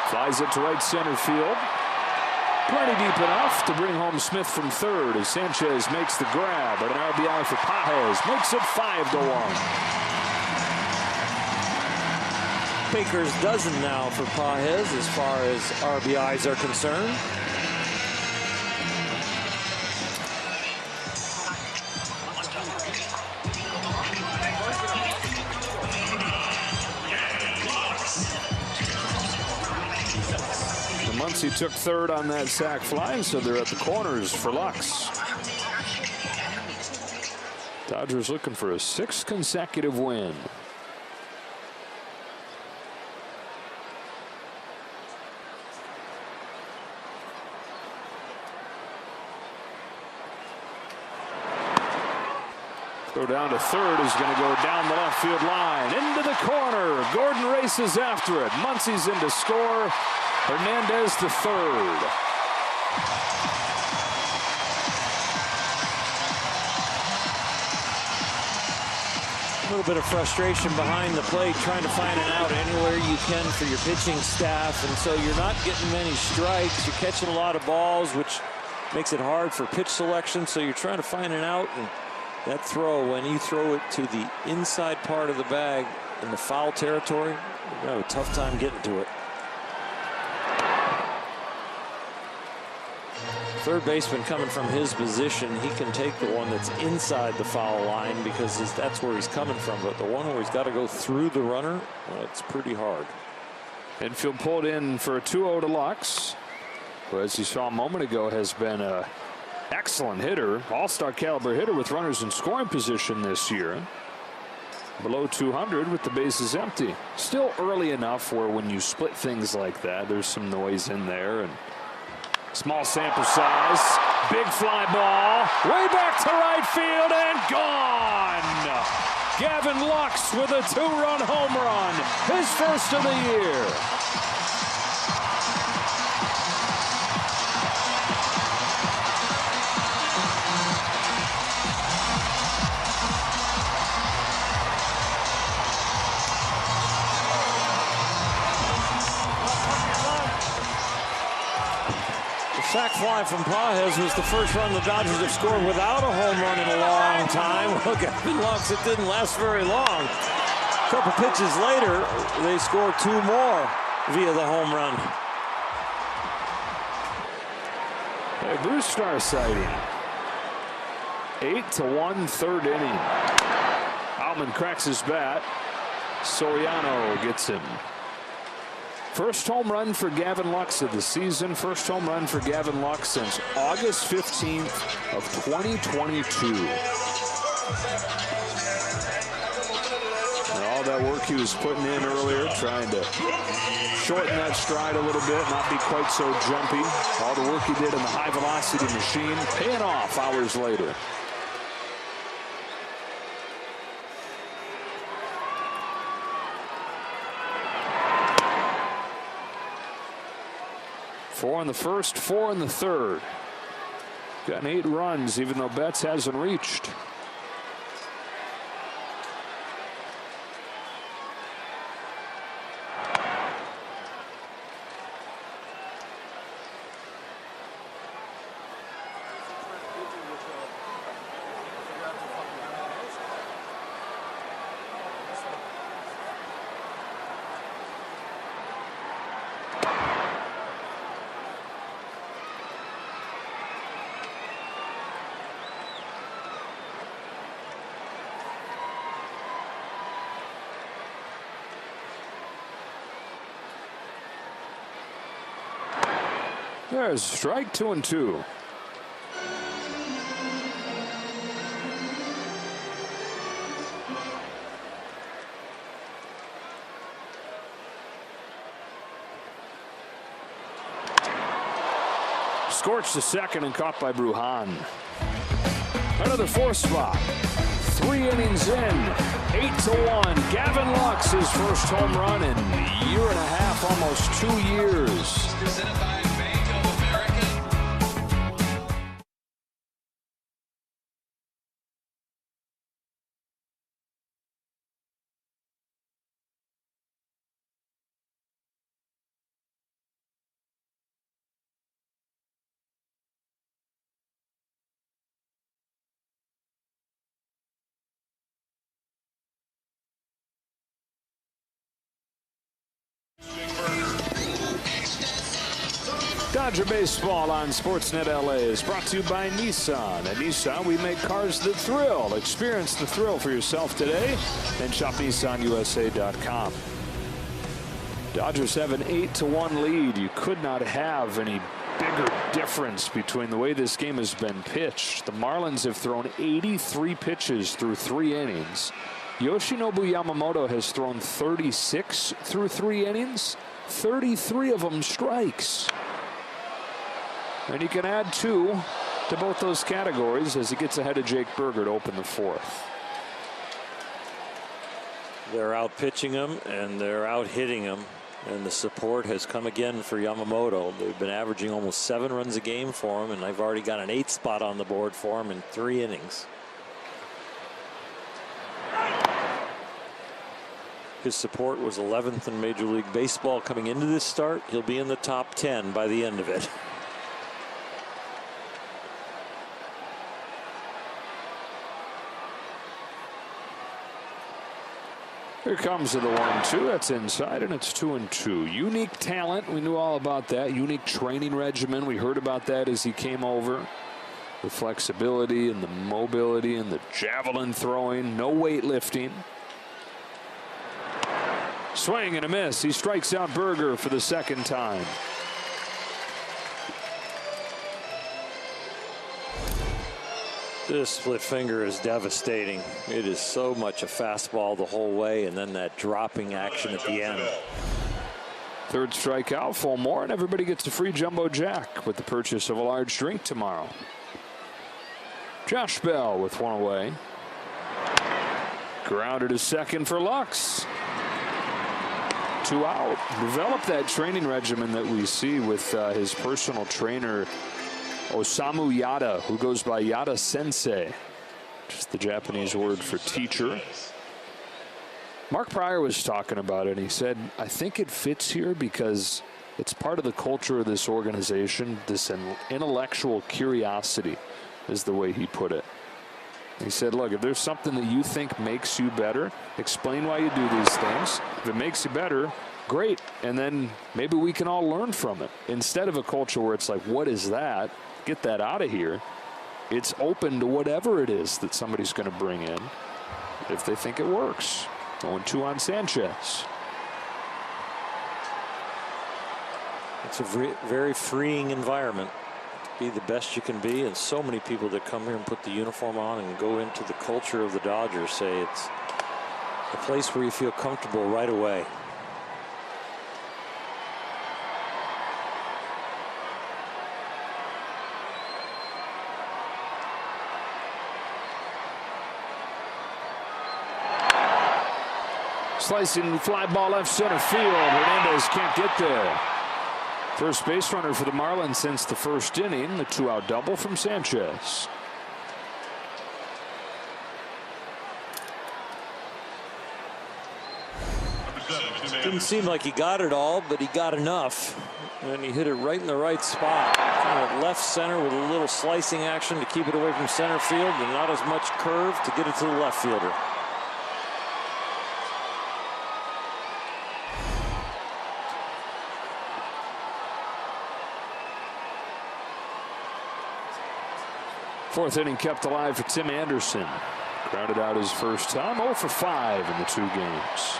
Flies it to right center field. Plenty deep enough to bring home Smith from 3rd as Sanchez makes the grab. But an RBI for Pages makes it 5-1. Baker's dozen now for Pages as far as RBIs are concerned. Muncy took third on that sac fly, and so they're at the corners for Lux. Dodgers looking for a 6th consecutive win. Go down to third is going to go down the left field line into the corner. Gordon races after it. Muncy's in to score. Hernandez to third. A little bit of frustration behind the plate, trying to find an out anywhere you can for your pitching staff, and so you're not getting many strikes. You're catching a lot of balls, which makes it hard for pitch selection, so you're trying to find an out. And that throw, when you throw it to the inside part of the bag in the foul territory, you're going to have a tough time getting to it. Third baseman coming from his position, he can take the one that's inside the foul line because that's where he's coming from. But the one where he's got to go through the runner, well, it's pretty hard. Infield pulled in for a 2-0 to Lux, who, as you saw a moment ago, has been a excellent hitter, all-star caliber hitter with runners in scoring position this year. Below 200 with the bases empty. Still early enough where when you split things like that, there's some noise in there. And small sample size. Big fly ball. Way back to right field and gone. Gavin Lux with a 2-run home run. His first of the year. Sac fly from Pages was the first run the Dodgers have scored without a home run in a long time. Well, Gavin Lux, it didn't last very long. A couple pitches later, they scored 2 more via the home run. Hey, Bruce Star sighting. 8-1 third inning. Outman cracks his bat. Soriano gets him. First home run for Gavin Lux of the season. First home run for Gavin Lux since August 15th of 2022. And all that work he was putting in earlier, trying to shorten that stride a little bit, not be quite so jumpy. All the work he did in the high velocity machine, paying off hours later. Four in the first, 4 in the third. Gotten 8 runs, even though Betts hasn't reached. There's strike 2 and 2. Scorched to second and caught by Brujan. Another 4th spot. 3 innings in. 8-1. Gavin Lux, his first home run in a year and a half, almost 2 years. Dodger Baseball on Sportsnet LA is brought to you by Nissan. At Nissan, we make cars that thrill. Experience the thrill for yourself today and shop NissanUSA.com. Dodgers have an 8-1 lead. You could not have any bigger difference between the way this game has been pitched. The Marlins have thrown 83 pitches through 3 innings. Yoshinobu Yamamoto has thrown 36 through 3 innings. 33 of them strikes. And he can add 2 to both those categories as he gets ahead of Jake Burger to open the 4th. They're out pitching him and they're out hitting him. And the support has come again for Yamamoto. They've been averaging almost 7 runs a game for him, and they've already got an 8th spot on the board for him in 3 innings. His support was 11th in Major League Baseball coming into this start. He'll be in the top 10 by the end of it. Here comes to the 1-2. That's inside, and it's 2-2. Unique talent. We knew all about that. Unique training regimen. We heard about that as he came over. The flexibility and the mobility and the javelin throwing. No weightlifting. Swing and a miss. He strikes out Burger for the 2nd time. This split finger is devastating. It is so much a fastball the whole way, and then that dropping action at the end. 3rd strikeout, 4 more, and everybody gets a free Jumbo Jack with the purchase of a large drink tomorrow. Josh Bell with 1 away. Grounded to 2nd for Lux. 2 out. Developed that training regimen that we see with his personal trainer Osamu Yada, who goes by Yada Sensei, just the Japanese word for teacher. Mark Pryor was talking about it, and he said, I think it fits here because it's part of the culture of this organization. This intellectual curiosity is the way he put it. He said, look, if there's something that you think makes you better, explain why you do these things. If it makes you better, great. And then maybe we can all learn from it. Instead of a culture where it's like, what is that? Get that out of here. It's open to whatever it is that somebody's going to bring in if they think it works. 0-2 on Sanchez. It's a very freeing environment to be the best you can be, and so many people that come here and put the uniform on and go into the culture of the Dodgers say it's a place where you feel comfortable right away. Slicing fly ball left center field. Hernandez can't get there. First base runner for the Marlins since the 1st inning. The 2-out double from Sanchez. Didn't seem like he got it all, but he got enough. And he hit it right in the right spot. Kind of left center with a little slicing action to keep it away from center field, and not as much curve to get it to the left fielder. Fourth inning kept alive for Tim Anderson. Grounded out his first time. 0 for 5 in the 2 games.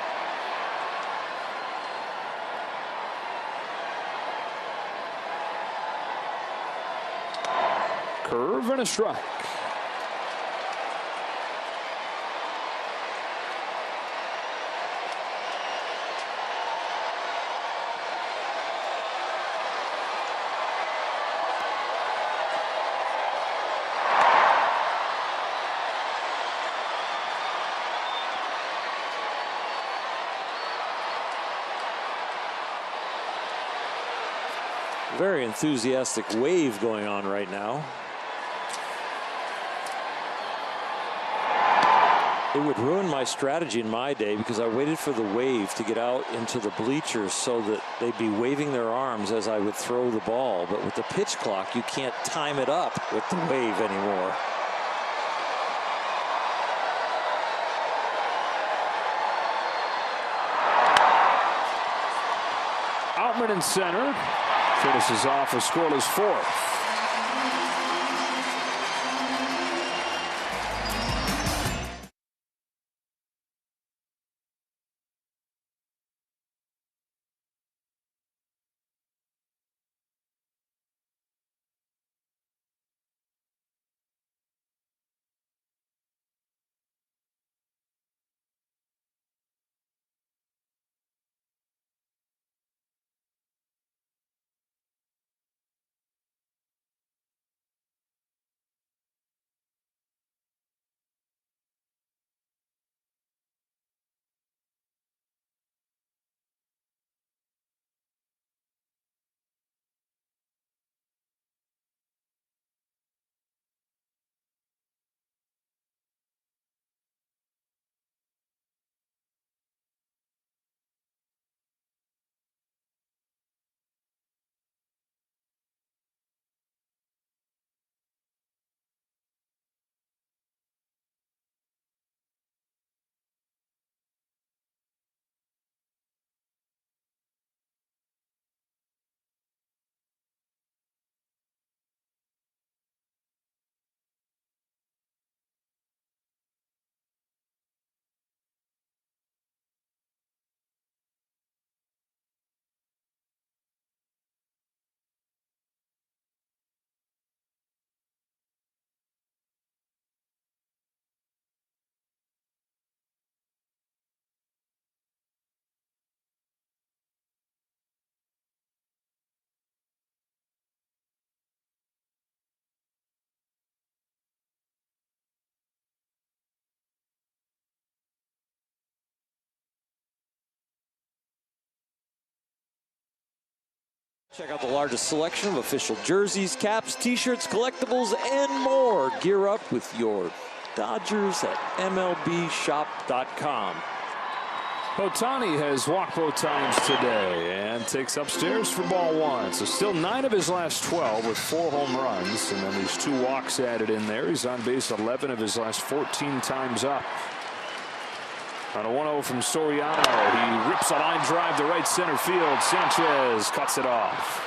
Curve and a strike. Very enthusiastic wave going on right now. It would ruin my strategy in my day because I waited for the wave to get out into the bleachers so that they'd be waving their arms as I would throw the ball. But with the pitch clock, you can't time it up with the wave anymore. Outman in center. Finishes off a scoreless 4th. Check out the largest selection of official jerseys, caps, t-shirts, collectibles, and more. Gear up with your Dodgers at MLBshop.com. Ohtani has walked both times today and takes upstairs for ball one. So still 9 of his last 12 with 4 home runs, and then these 2 walks added in there. He's on base 11 of his last 14 times up. On a 1-0 from Soriano, he rips a line drive to right center field. Sanchez cuts it off.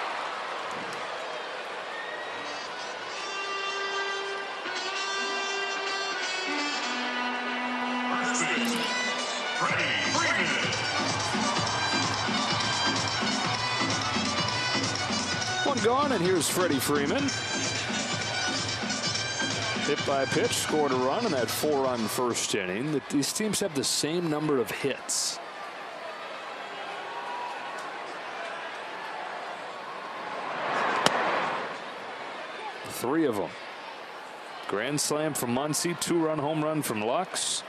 One gone, and here's Freddie Freeman. Hit by pitch, scored a run in that 4-run first inning. These teams have the same number of hits. Three of them. Grand slam from Muncy, 2-run home run from Lux.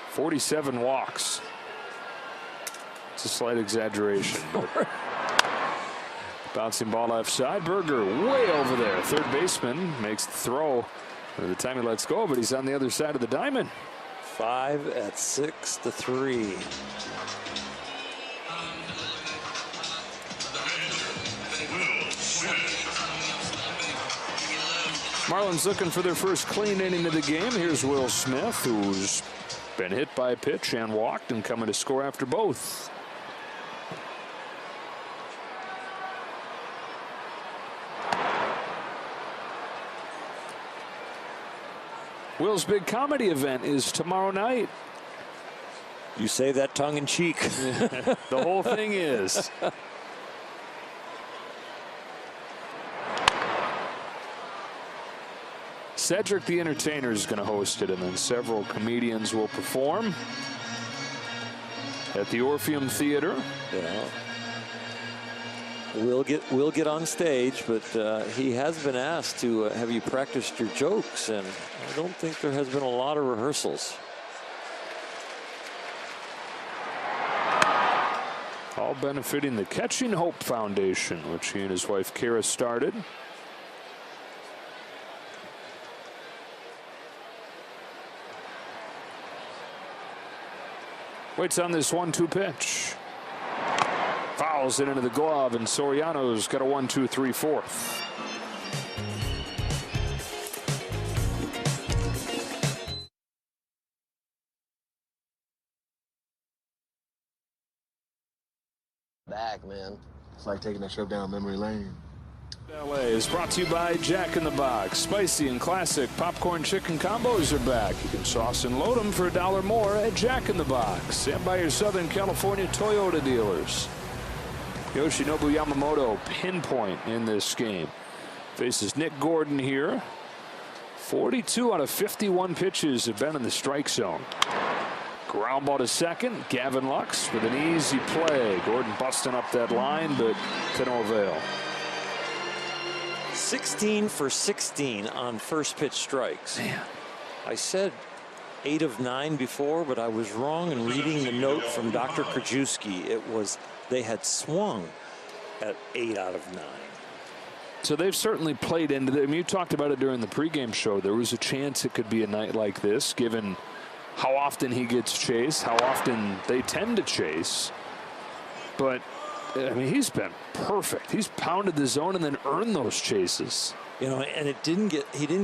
47 walks. It's a slight exaggeration, but bouncing ball left side. Berger way over there. Third baseman makes the throw by the time he lets go, but he's on the other side of the diamond. 5 at 6-3. Marlins looking for their first clean inning of the game. Here's Will Smith, who's been hit by a pitch and walked, and coming to score after both. Will's big comedy event is tomorrow night. You say that tongue in cheek. The whole thing is. Cedric the Entertainer is going to host it, and then several comedians will perform at the Orpheum Theater. Yeah. We'll get on stage, but he has been asked to have you practiced your jokes, and I don't think there has been a lot of rehearsals. All benefiting the Catching Hope Foundation, which he and his wife Kara started. Waits on this 1-2 pitch. Fouls it into the glove, and Soriano's got a 1-2-3 fourth. Back, man. It's like taking a trip down memory lane. LA is brought to you by Jack in the Box. Spicy and classic popcorn chicken combos are back. You can sauce and load them for $1 more at Jack in the Box and by your Southern California Toyota dealers. Yoshinobu Yamamoto pinpoint in this game. Faces Nick Gordon here. 42 out of 51 pitches have been in the strike zone. Ground ball to second. Gavin Lux with an easy play. Gordon busting up that line, but to no avail. 16 for 16 on first pitch strikes. Man. I said 8 of 9 before, but I was wrong in reading the note from Dr. Krajewski. It was they had swung at 8 out of 9. So they've certainly played into it. I mean, you talked about it during the pregame show. There was a chance it could be a night like this, given how often he gets chased, how often they tend to chase. But I mean, he's been perfect. He's pounded the zone and then earned those chases. You know, and he didn't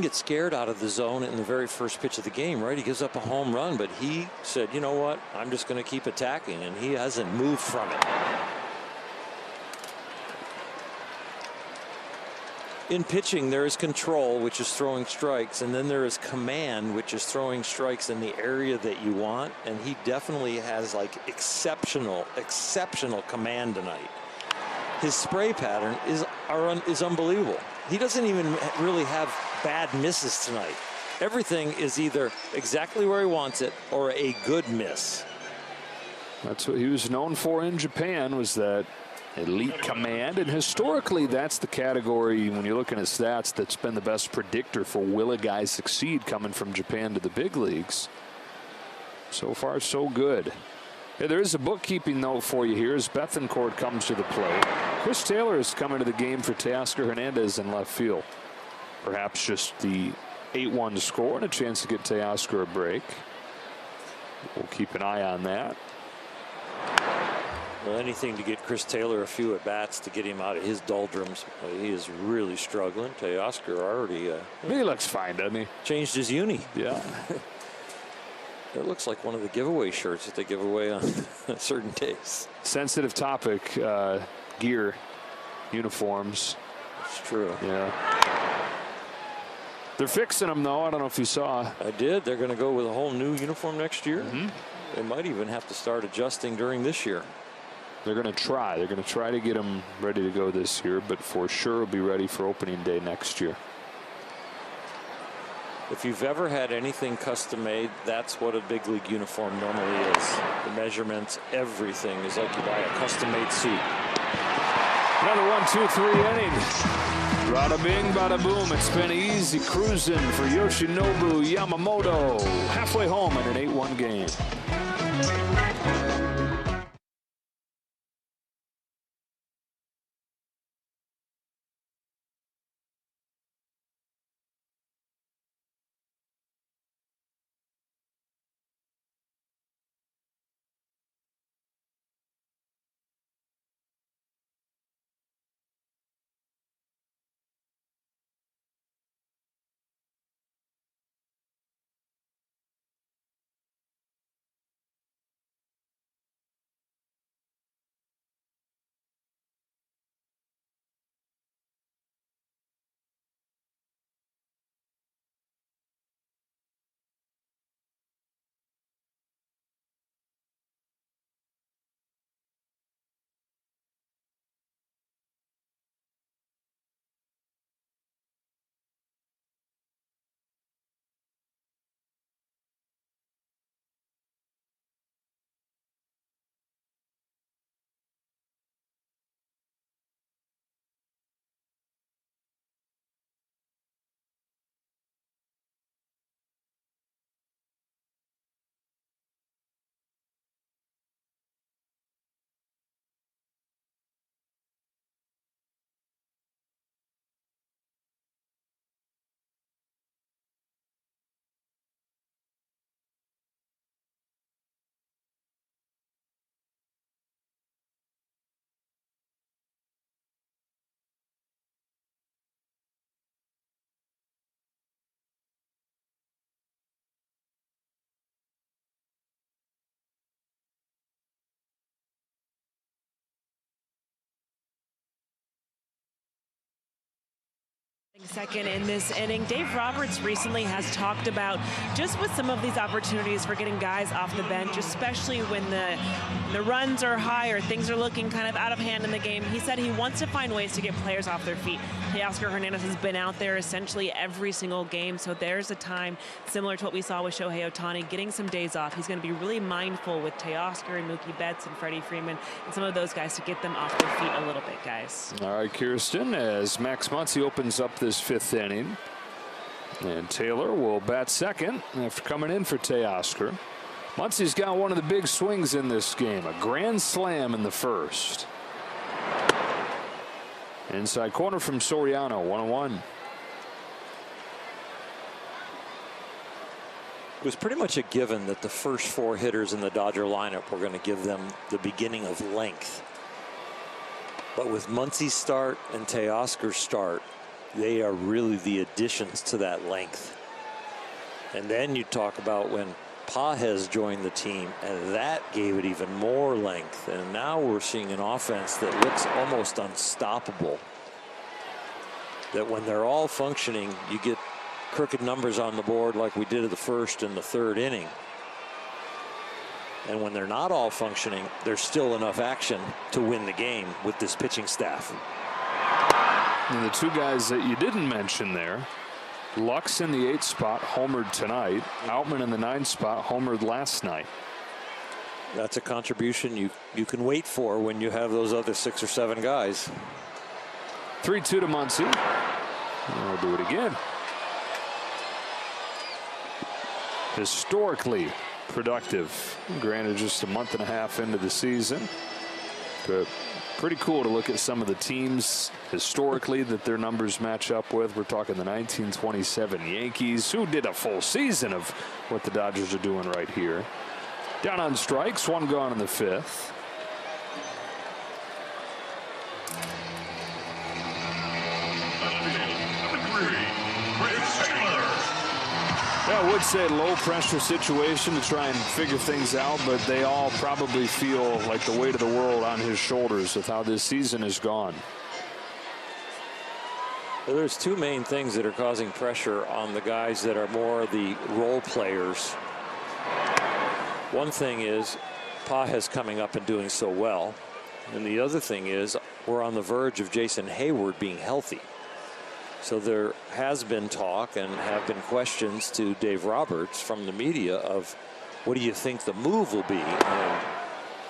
get scared out of the zone in the very first pitch of the game, right? He gives up a home run, but he said, you know what, I'm just going to keep attacking, and he hasn't moved from it. In pitching, there is control, which is throwing strikes, and then there is command, which is throwing strikes in the area that you want, and he definitely has like exceptional command tonight. His spray pattern is unbelievable. He doesn't even really have bad misses tonight. Everything is either exactly where he wants it or a good miss. That's what he was known for in Japan, was that elite command, and historically that's the category, when you look at his stats, that's been the best predictor for will a guy succeed coming from Japan to the big leagues. So far so good. Yeah, there is a bookkeeping note for you here as Bethancourt comes to the plate. Chris Taylor is coming to the game for Teoscar Hernandez in left field. Perhaps just the 8-1 score and a chance to get Teoscar a break. We'll keep an eye on that. Well, anything to get Chris Taylor a few at bats to get him out of his doldrums. He is really struggling. Teoscar already He looks fine, doesn't he? changed his uni. Yeah. It looks like one of the giveaway shirts that they give away on certain days. Sensitive topic, gear, uniforms. It's true. Yeah. They're fixing them, though. I don't know if you saw. I did. They're going to go with a whole new uniform next year. They might even have to start adjusting during this year. They're going to try. They're going to try to get them ready to go this year, but for sure will be ready for opening day next year. If you've ever had anything custom made, that's what a big league uniform normally is. The measurements, everything is like you buy a custom made suit. Another 1-2-3 inning. Bada bing, bada boom. It's been easy cruising for Yoshinobu Yamamoto. Halfway home in an 8-1 game. Second in this inning, Dave Roberts recently has talked about just with some of these opportunities for getting guys off the bench, especially when the runs are high or things are looking kind of out of hand in the game. He said he wants to find ways to get players off their feet. Teoscar Hernandez has been out there essentially every single game, so there's a time similar to what we saw with Shohei Ohtani, getting some days off. He's going to be really mindful with Teoscar and Mookie Betts and Freddie Freeman and some of those guys to get them off their feet a little bit, guys. All right, Kirsten, as Max Muncy opens up this 5th inning. And Taylor will bat second after coming in for Teoscar. Muncy's got one of the big swings in this game, a grand slam in the first. Inside corner from Soriano, 1-1. It was pretty much a given that the first 4 hitters in the Dodger lineup were going to give them the beginning of length. But with Muncy's start and Teoscar's start, they are really the additions to that length. And then you talk about when Pages joined the team, and that gave it even more length. And now we're seeing an offense that looks almost unstoppable. That when they're all functioning, you get crooked numbers on the board like we did in the first and the 3rd inning. And when they're not all functioning, there's still enough action to win the game with this pitching staff. And the 2 guys that you didn't mention there, Lux in the 8th spot, homered tonight. Outman in the 9th spot, homered last night. That's a contribution you can wait for when you have those other 6 or 7 guys. 3-2 to Muncy. And we'll do it again. Historically, productive. Granted, just a month and a half into the season, but pretty cool to look at some of the teams historically that their numbers match up with. We're talking the 1927 Yankees, who did a full season of what the Dodgers are doing right here. Down on strikes, one gone in the fifth. I would say low pressure situation to try and figure things out, but they all probably feel like the weight of the world on his shoulders with how this season has gone. Well, there's two main things that are causing pressure on the guys that are more the role players. One thing is Pages coming up and doing so well, and the other thing is we're on the verge of Jason Hayward being healthy. So there has been talk and have been questions to Dave Roberts from the media of what do you think the move will be? And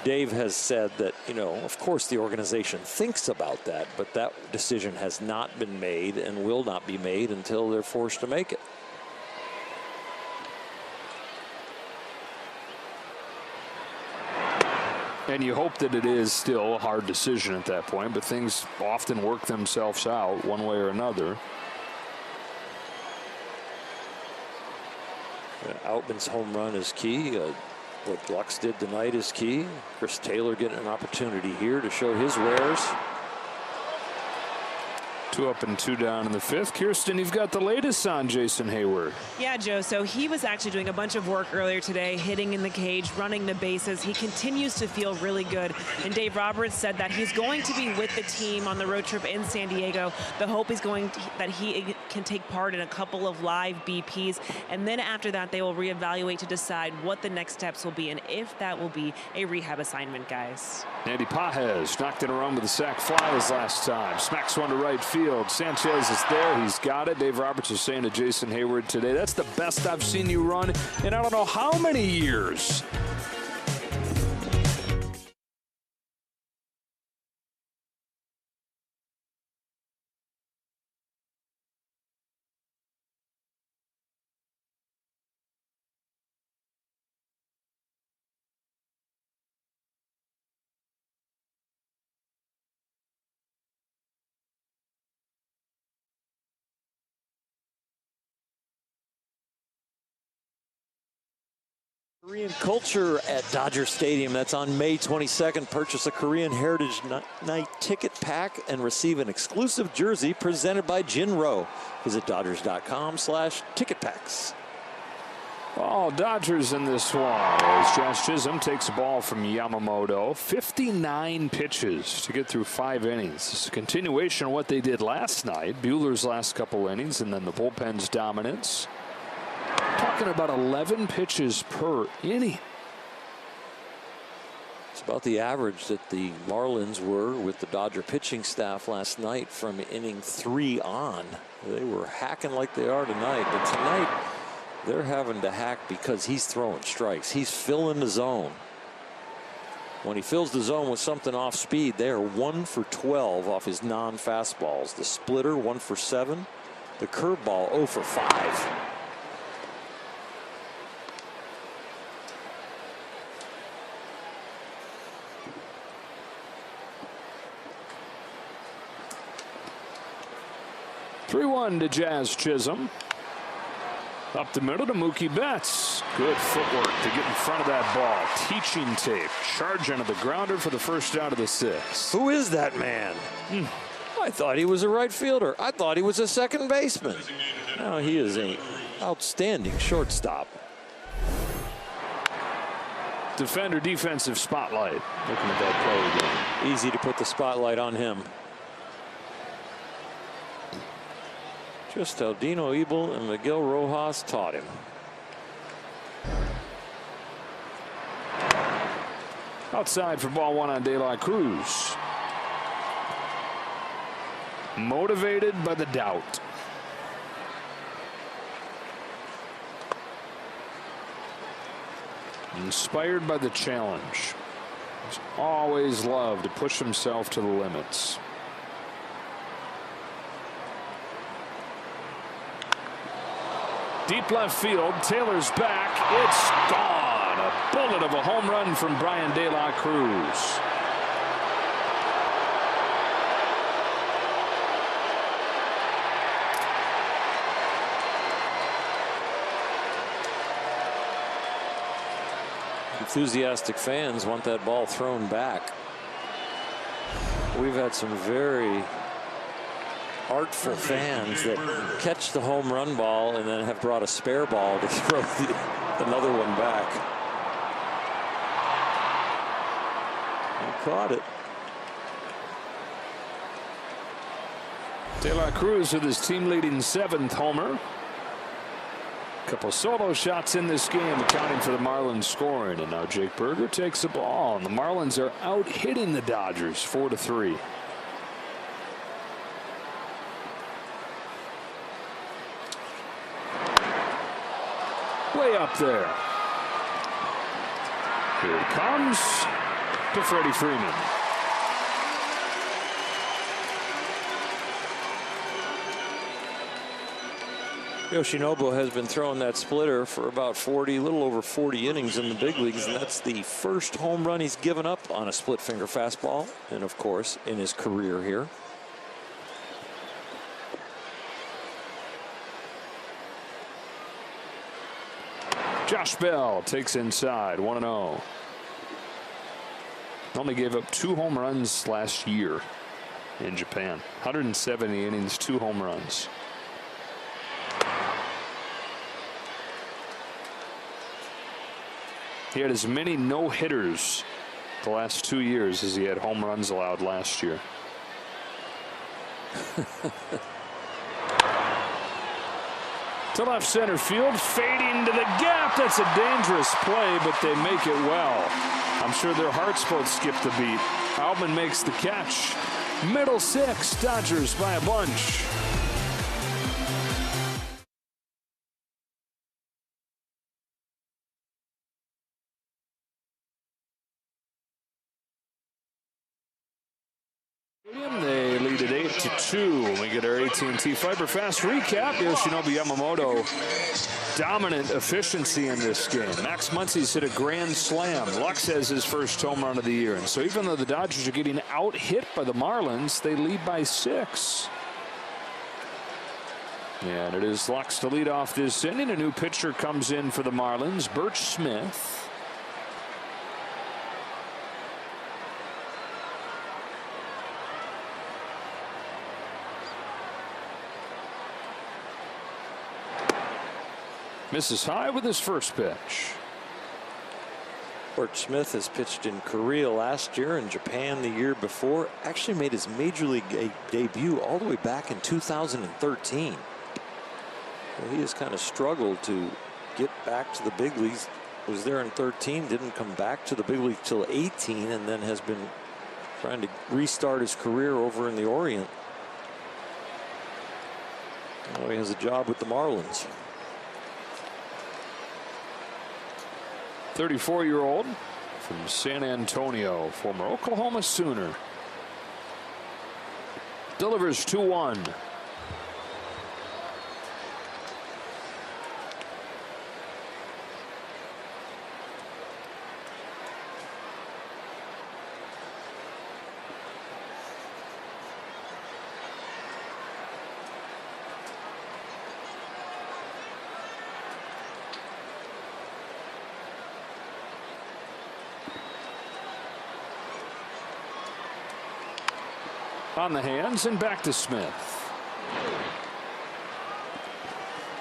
Dave has said that, you know, of course the organization thinks about that, but that decision has not been made and will not be made until they're forced to make it. And you hope that it is still a hard decision at that point, but things often work themselves out one way or another. Outman's home run is key. What Lux did tonight is key. Chris Taylor getting an opportunity here to show his wares. 2 up and 2 down in the fifth. Kirsten, you've got the latest on Jason Hayward. Yeah, Joe. So he was actually doing a bunch of work earlier today, hitting in the cage, running the bases. He continues to feel really good. And Dave Roberts said that he's going to be with the team on the road trip in San Diego. The hope is that he can take part in a couple of live BPs. And then after that, they will reevaluate to decide what the next steps will be and if that will be a rehab assignment, guys. Andy Pages knocked it around with a sac fly his last time. Smacks one to right field. Sanchez is there. He's got it. Dave Roberts is saying to Jason Hayward today, that's the best I've seen you run in I don't know how many years. Korean culture at Dodger Stadium. That's on May 22nd. Purchase a Korean Heritage Night ticket pack and receive an exclusive jersey presented by Jinro. Visit Dodgers.com/ticketpacks. Oh, Dodgers in this one as Josh Chisholm takes a ball from Yamamoto. 59 pitches to get through 5 innings. It's a continuation of what they did last night. Buehler's last couple innings and then the bullpen's dominance. Talking about 11 pitches per inning. It's about the average that the Marlins were with the Dodger pitching staff last night from inning 3 on. They were hacking like they are tonight, but tonight they're having to hack because he's throwing strikes. He's filling the zone. When he fills the zone with something off speed, they are 1 for 12 off his non-fastballs. The splitter 1 for 7. The curveball 0 for 5. (3-1) to Jazz Chisholm. Up the middle to Mookie Betts. Good footwork to get in front of that ball. Teaching tape. Charge into the grounder for the first out of the 6th. Who is that man? I thought he was a right fielder. I thought he was a second baseman. Now he is an outstanding shortstop. Defender defensive spotlight. Looking at that play again. Easy to put the spotlight on him. Just how Dino Ebel and Miguel Rojas taught him. Outside for ball 1 on De La Cruz. Motivated by the doubt. Inspired by the challenge. He's always loved to push himself to the limits. Deep left field. Taylor's back. It's gone. And a bullet of a home run from Brian De La Cruz. Enthusiastic fans want that ball thrown back. We've had some very artful fans that catch the home run ball and then have brought a spare ball to throw another one back. He caught it. De La Cruz with his team-leading 7th homer. A couple solo shots in this game accounting for the Marlins scoring, and now Jake Berger takes the ball, and the Marlins are out hitting the Dodgers 4-3. Way up there. Here he comes to Freddie Freeman. Yoshinobu has been throwing that splitter for about 40, a little over 40 innings in the big leagues, and that's the first home run he's given up on a split finger fastball, and of course in his career here. Josh Bell takes inside, 1-0. Only gave up 2 home runs last year in Japan. 170 innings, 2 home runs. He had as many no-hitters the last 2 years as he had home runs allowed last year. To left center field, fading to the gap. That's a dangerous play, but they make it well. I'm sure their hearts both skipped a beat. Albin makes the catch. Middle 6, Dodgers by a bunch. They lead at 8-2 when we get our AT&T Fiber Fast recap. Yoshinobu Yamamoto, dominant efficiency in this game. Max Muncy's hit a grand slam. Lux has his first home run of the year. And so even though the Dodgers are getting out-hit by the Marlins, they lead by 6. And it is Lux to lead off this inning. A new pitcher comes in for the Marlins, Birch Smith. Misses high with his first pitch. Birch Smith has pitched in Korea last year and Japan the year before. Actually made his major league debut all the way back in 2013. Well, he has kind of struggled to get back to the big leagues. Was there in 13, didn't come back to the big league till 18, and then has been trying to restart his career over in the Orient. Now he has a job with the Marlins. 34-year-old from San Antonio, former Oklahoma Sooner. Delivers 2-1. On the hands and back to Smith.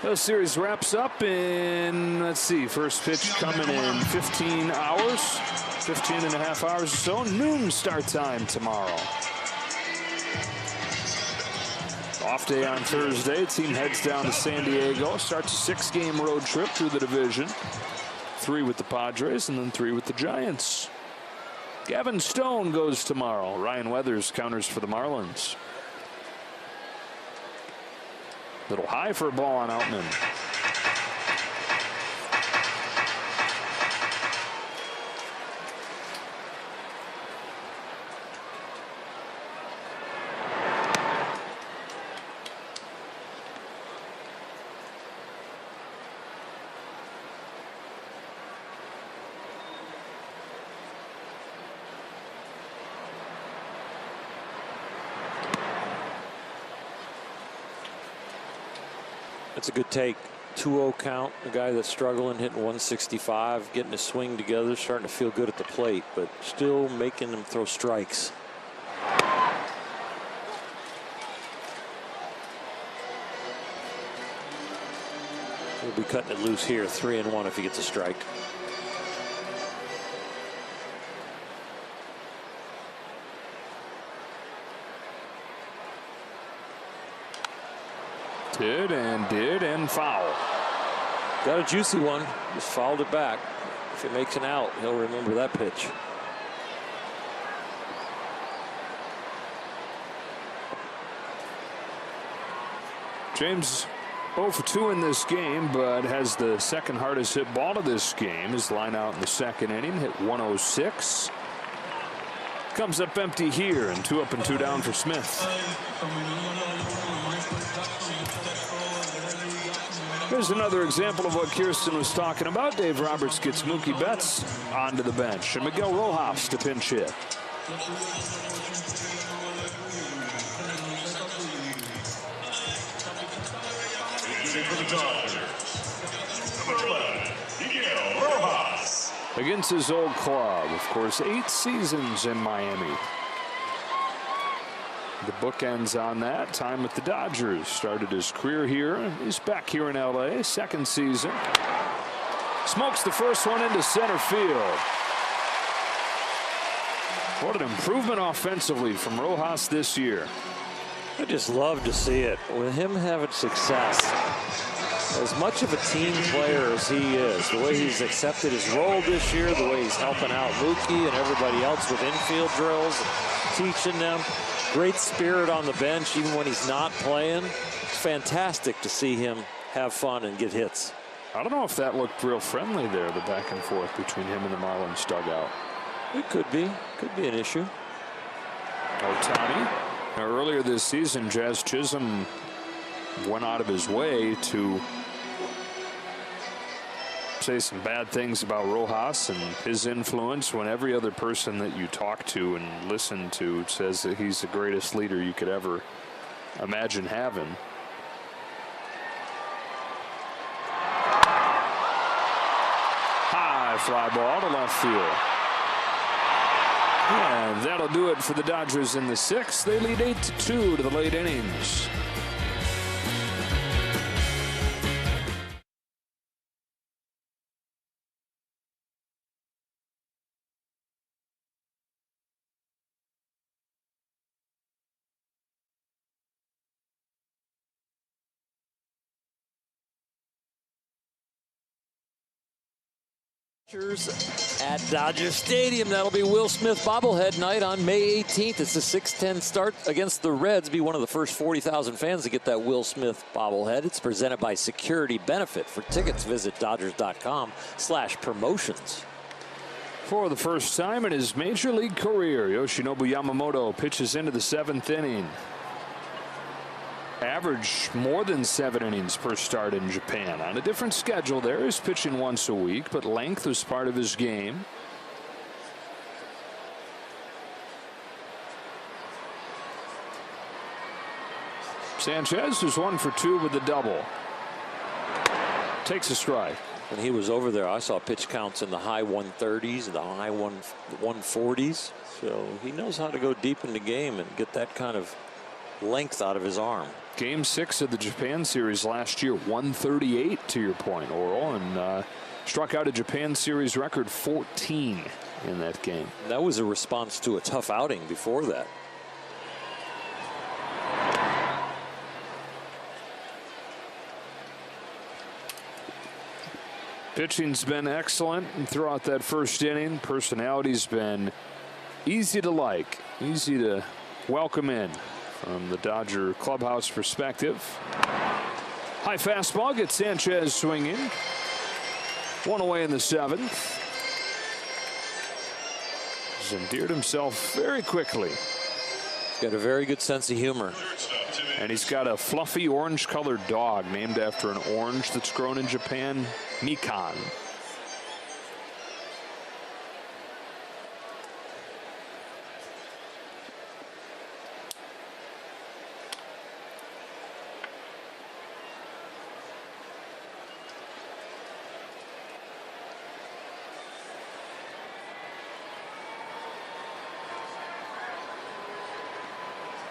The series wraps up in, let's see, first pitch coming in 15 hours, 15 and a half hours or so. Noon start time tomorrow. Off day on Thursday. Team heads down to San Diego. Starts a 6-game road trip through the division. 3 with the Padres and then 3 with the Giants. Gavin Stone goes tomorrow. Ryan Weathers counters for the Marlins. Little high for a ball on Outman. It's a good take. 2-0 count. A guy that's struggling, hitting 165, getting his swing together, starting to feel good at the plate, but still making him throw strikes. He'll be cutting it loose here, 3-1 if he gets a strike. Did and foul. Got a juicy one. Just fouled it back. If it makes an out, he'll remember that pitch. James 0 for 2 in this game, but has the second hardest hit ball of this game. His line out in the second inning, hit 106. Comes up empty here, and 2 up and 2 down for Smith. Here's another example of what Kirsten was talking about. Dave Roberts gets Mookie Betts onto the bench, and Miguel Rojas to pinch hit. Against his old club, of course, 8 seasons in Miami. The bookends on that time with the Dodgers. Started his career here. He's back here in LA, second season. Smokes the first one into center field. What an improvement offensively from Rojas this year. I just love to see it. With him having success, as much of a team player as he is, the way he's accepted his role this year, the way he's helping out Mookie and everybody else with infield drills, teaching them. Great spirit on the bench, even when he's not playing. It's fantastic to see him have fun and get hits. I don't know if that looked real friendly there, the back and forth between him and the Marlins dugout. It could be an issue. Ohtani. Now, earlier this season, Jazz Chisholm went out of his way to say some bad things about Rojas and his influence, when every other person that you talk to and listen to says that he's the greatest leader you could ever imagine having. High fly ball to left field. And that'll do it for the Dodgers in the 6th. They lead 8-2 to the late innings. At Dodger Stadium, that'll be Will Smith bobblehead night on May 18th. It's a 6:10 start against the Reds. Be one of the first 40,000 fans to get that Will Smith bobblehead. It's presented by Security Benefit. For tickets, visit Dodgers.com/promotions. For the first time in his major league career, Yoshinobu Yamamoto pitches into the 7th inning. Average more than 7 innings per start in Japan. On a different schedule there. He's pitching once a week, but length was part of his game. Sanchez is 1 for 2 with a double. Takes a strike. When he was over there, I saw pitch counts in the high 130s and the high 140s. So he knows how to go deep in the game and get that kind of length out of his arm. Game 6 of the Japan series last year, 138 to your point, Oral, and struck out a Japan series record 14 in that game. That was a response to a tough outing before that. Pitching's been excellent throughout that first inning. Personality's been easy to like, easy to welcome in. From the Dodger clubhouse perspective. High fastball gets Sanchez swinging. 1 away in the 7th. He's endeared himself very quickly. He's got a very good sense of humor. And he's got a fluffy orange colored dog named after an orange that's grown in Japan, Mikan.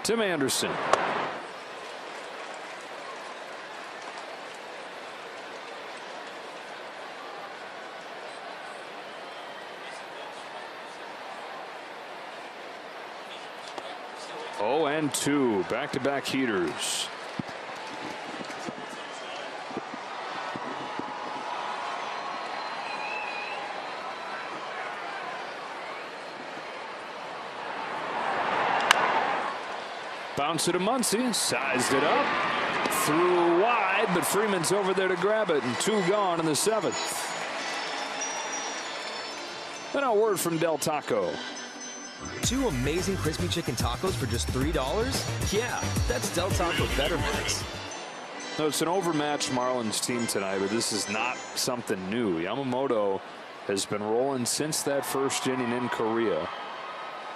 Tim Anderson. Oh, and 2 back-to-back heaters. Bounce it to Muncy, sized it up, threw wide, but Freeman's over there to grab it, and 2 gone in the 7th. Then a word from Del Taco. 2 amazing crispy chicken tacos for just $3? Yeah, that's Del Taco better mix. No, it's an overmatched Marlins team tonight, but this is not something new. Yamamoto has been rolling since that first inning in Korea.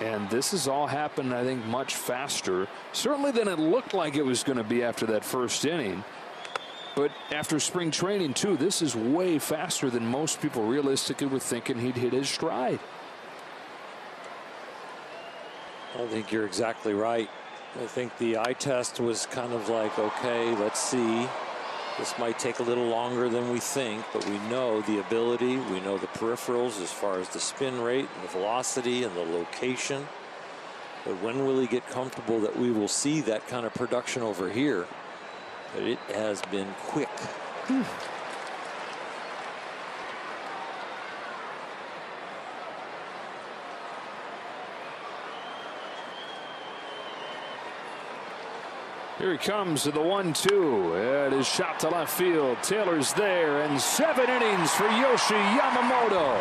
And this has all happened, I think, much faster, certainly than it looked like it was going to be after that first inning. But after spring training, too, this is way faster than most people realistically were thinking he'd hit his stride. I think you're exactly right. I think the eye test was kind of like, okay, let's see. This might take a little longer than we think, but we know the ability, we know the peripherals as far as the spin rate and the velocity and the location. But when will he get comfortable that we will see that kind of production over here? But it has been quick. Here he comes to the 1-2. It is shot to left field. Taylor's there, and 7 innings for Yoshi Yamamoto.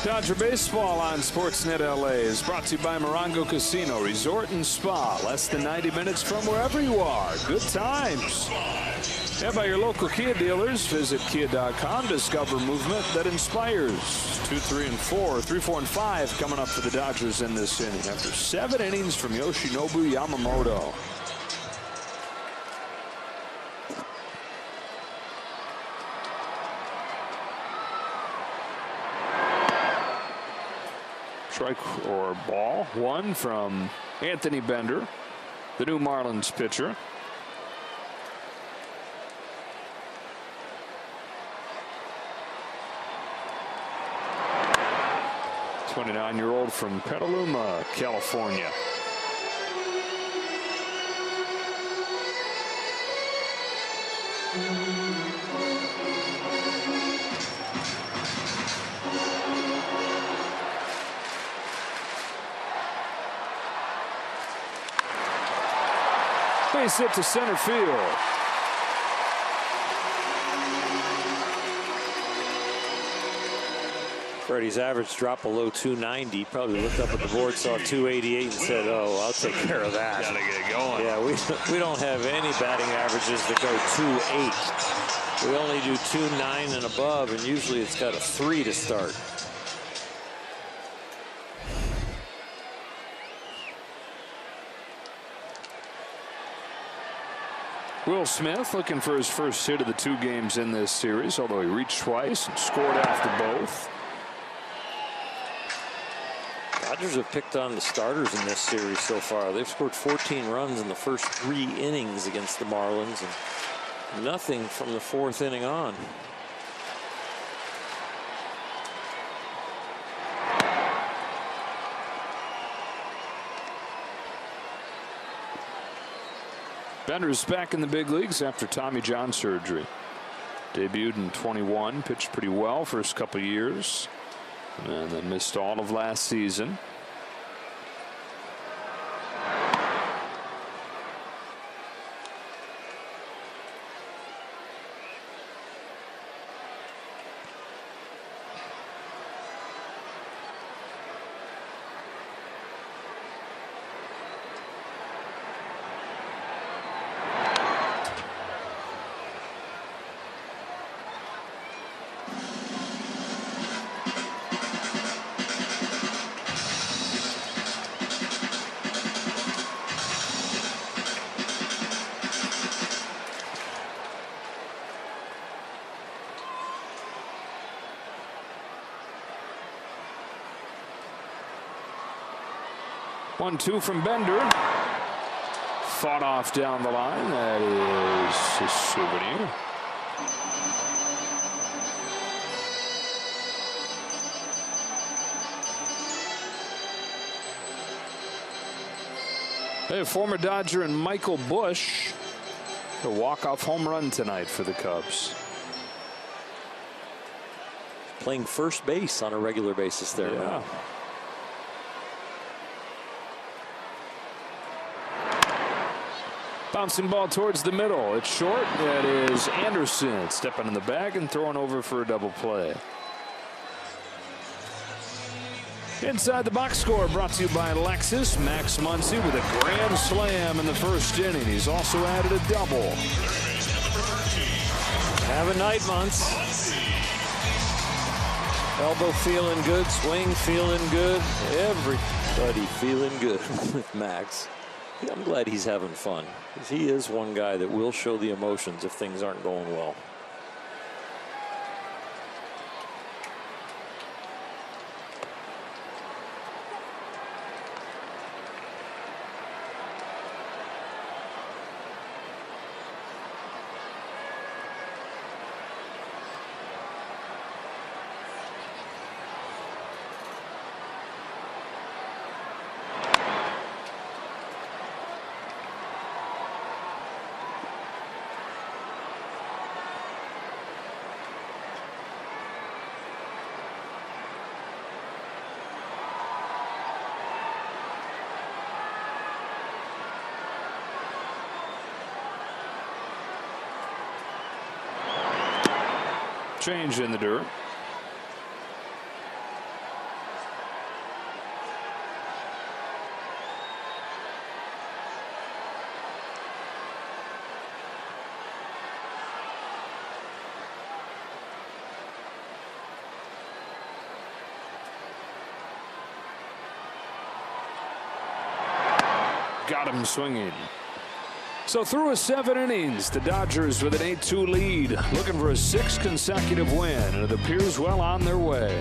Dodger Baseball on Sportsnet LA is brought to you by Morongo Casino Resort and Spa. Less than 90 minutes from wherever you are. Good times. And by your local Kia dealers. Visit Kia.com. Discover movement that inspires. 2, 3, and 4. 3, 4, and 5 coming up for the Dodgers in this inning after 7 innings from Yoshinobu Yamamoto. Strike or ball. 1 from Anthony Bender, the new Marlins pitcher. A 29-year-old from Petaluma, California. Base hit to center field. Freddie's average dropped below 290. Probably looked up at the board, saw 288, and said, "Oh, I'll take care of that." Gotta get it going. Yeah, we don't have any batting averages that go 2.8. We only do 2.9 and above, and usually it's got a 3 to start. Will Smith looking for his first hit of the 2 games in this series, although he reached twice and scored after both. Dodgers have picked on the starters in this series so far. They've scored 14 runs in the first 3 innings against the Marlins and nothing from the 4th inning on. Bender's back in the big leagues after Tommy John surgery. Debuted in 21, pitched pretty well first couple years, and then missed all of last season. 1-2 from Bender. Fought off down the line. That is a souvenir. Hey, former Dodger and Michael Bush. A walk-off home run tonight for the Cubs. Playing first base on a regular basis there. Yeah. Bouncing ball towards the middle. It's short. That is Anderson stepping in the bag and throwing over for a double play. Inside the box score brought to you by Lexus. Max Muncy with a grand slam in the first inning. He's also added a double. Have a night, Munce. Elbow feeling good, swing feeling good, everybody feeling good with Max. I'm glad he's having fun. He is one guy that will show the emotions if things aren't going well. Change in the dirt. Got him swinging. So through a 7 innings, the Dodgers with an 8-2 lead, looking for a 6th consecutive win, and it appears well on their way.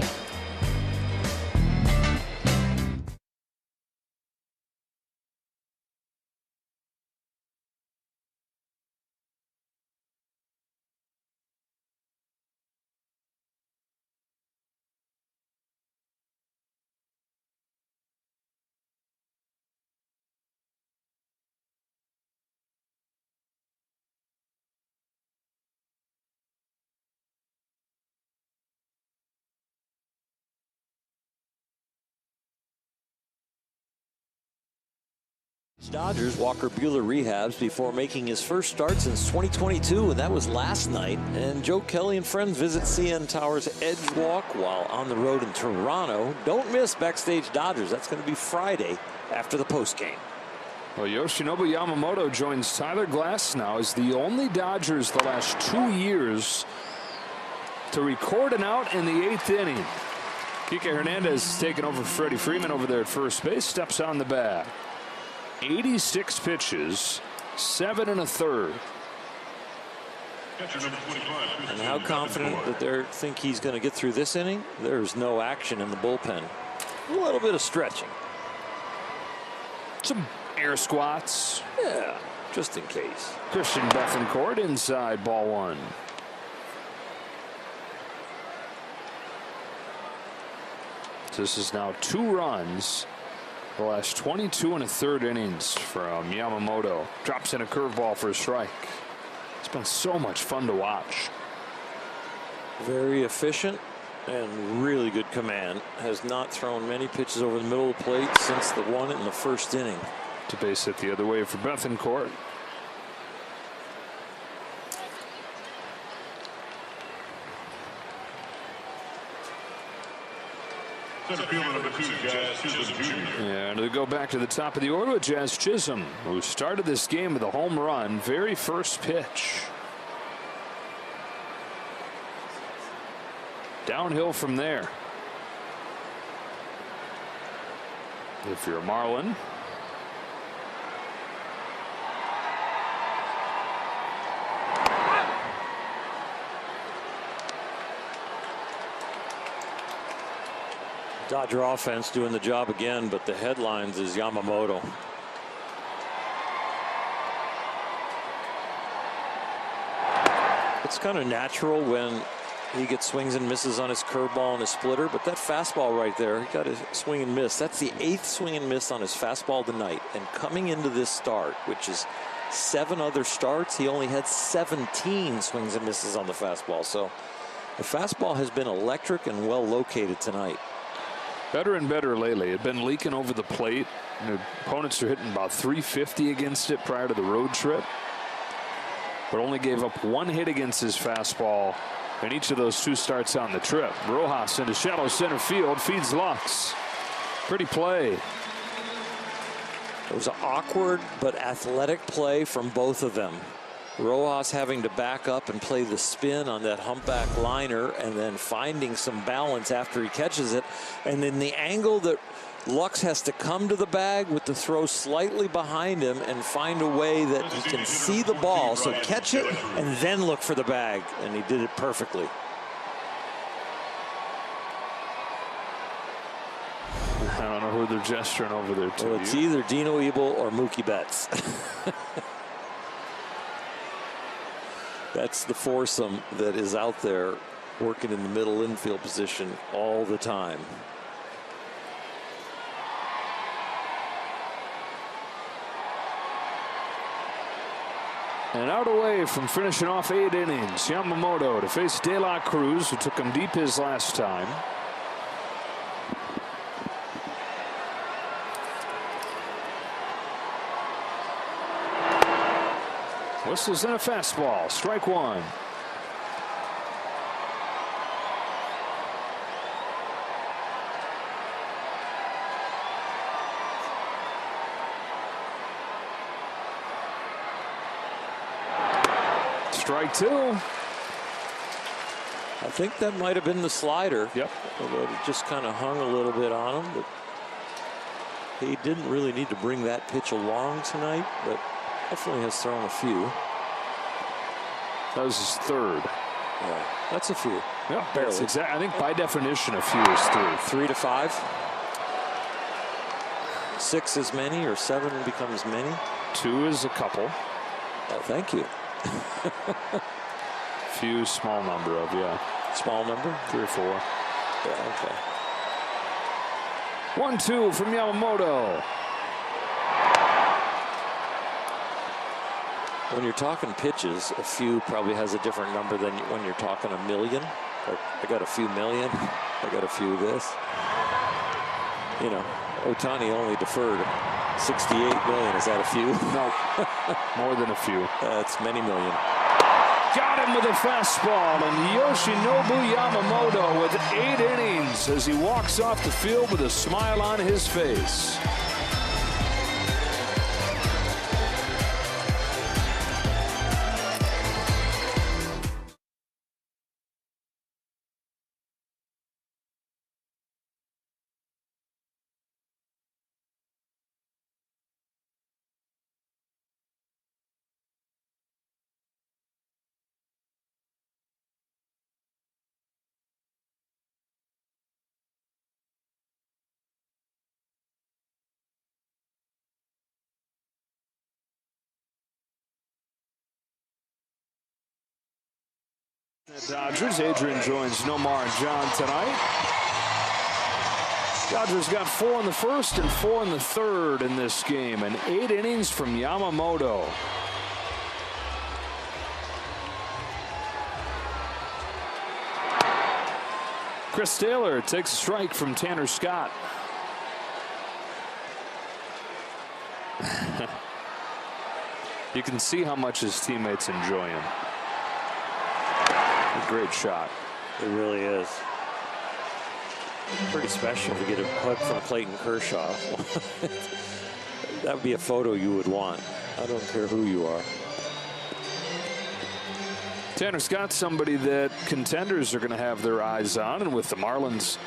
Dodgers, Walker Buehler rehabs before making his first start since 2022, and that was last night. And Joe Kelly and friends visit CN Tower's Edge Walk while on the road in Toronto. Don't miss Backstage Dodgers. That's going to be Friday after the postgame. Well, Yoshinobu Yamamoto joins Tyler Glasnow as the only Dodgers the last 2 years to record an out in the 8th inning. Kike Hernandez is taking over Freddie Freeman over there at first base, steps on the bat. 86 pitches, 7 1/3. And how confident that they think he's going to get through this inning? There's no action in the bullpen. A little bit of stretching. Some air squats. Yeah, just in case. Christian Bethancourt inside, ball 1. This is now 2 runs. The last 22 1/3 innings from Yamamoto. Drops in a curveball for a strike. It's been so much fun to watch. Very efficient and really good command. Has not thrown many pitches over the middle of the plate since the one in the first inning. To base hit the other way for Bethancourt. And to go back to the top of the order, Jazz Chisholm, who started this game with a home run, very first pitch. Downhill from there. If you're a Marlin. Dodger offense doing the job again, but the headlines is Yamamoto. It's kind of natural when he gets swings and misses on his curveball and his splitter, but that fastball right there, he got a swing and miss. That's the 8th swing and miss on his fastball tonight. And coming into this start, which is 7 other starts, he only had 17 swings and misses on the fastball. So the fastball has been electric and well located tonight. Better and better lately. It had been leaking over the plate. And the opponents are hitting about 350 against it prior to the road trip, but only gave up 1 hit against his fastball in each of those 2 starts on the trip. Rojas into shallow center field, feeds Lux. Pretty play. It was an awkward but athletic play from both of them. Rojas having to back up and play the spin on that humpback liner and then finding some balance after he catches it. And then the angle that Lux has to come to the bag with the throw slightly behind him and find a way that he can see the ball. So catch it and then look for the bag. And he did it perfectly. I don't know who they're gesturing over there to. Well, it's either Dino Ebel or Mookie Betts. That's the foursome that is out there working in the middle infield position all the time. And out away from finishing off 8 innings, Yamamoto to face De La Cruz, who took him deep his last time. Whistles in a fastball, strike 1. Strike 2. I think that might have been the slider. Yep. Although it just kind of hung a little bit on him. But he didn't really need to bring that pitch along tonight, but definitely has thrown a few. That was his 3rd. Yeah, that's a few. Yeah, barely. I think by definition a few is 3. 3 to 5. 6 is many, or 7 becomes many. 2 is a couple. Oh, thank you. Few, small number of, yeah. Small number? 3 or 4. Yeah, okay. 1-2 from Yamamoto. When you're talking pitches, a few probably has a different number than when you're talking a million. Like, I got a few million. I got a few of this. You know, Ohtani only deferred 68 million. Is that a few? No, more than a few. That's many million. Got him with a fastball, and Yoshinobu Yamamoto with 8 innings as he walks off the field with a smile on his face. Dodgers. Adrian joins Nomar and John tonight. Dodgers got 4 in the first and 4 in the third in this game, and 8 innings from Yamamoto. Chris Taylor takes a strike from Tanner Scott. You can see how much his teammates enjoy him. A great shot. It really is. Pretty special to get a hug from Clayton Kershaw. That would be a photo you would want. I don't care who you are. Tanner Scott's somebody that contenders are going to have their eyes on, and with the Marlins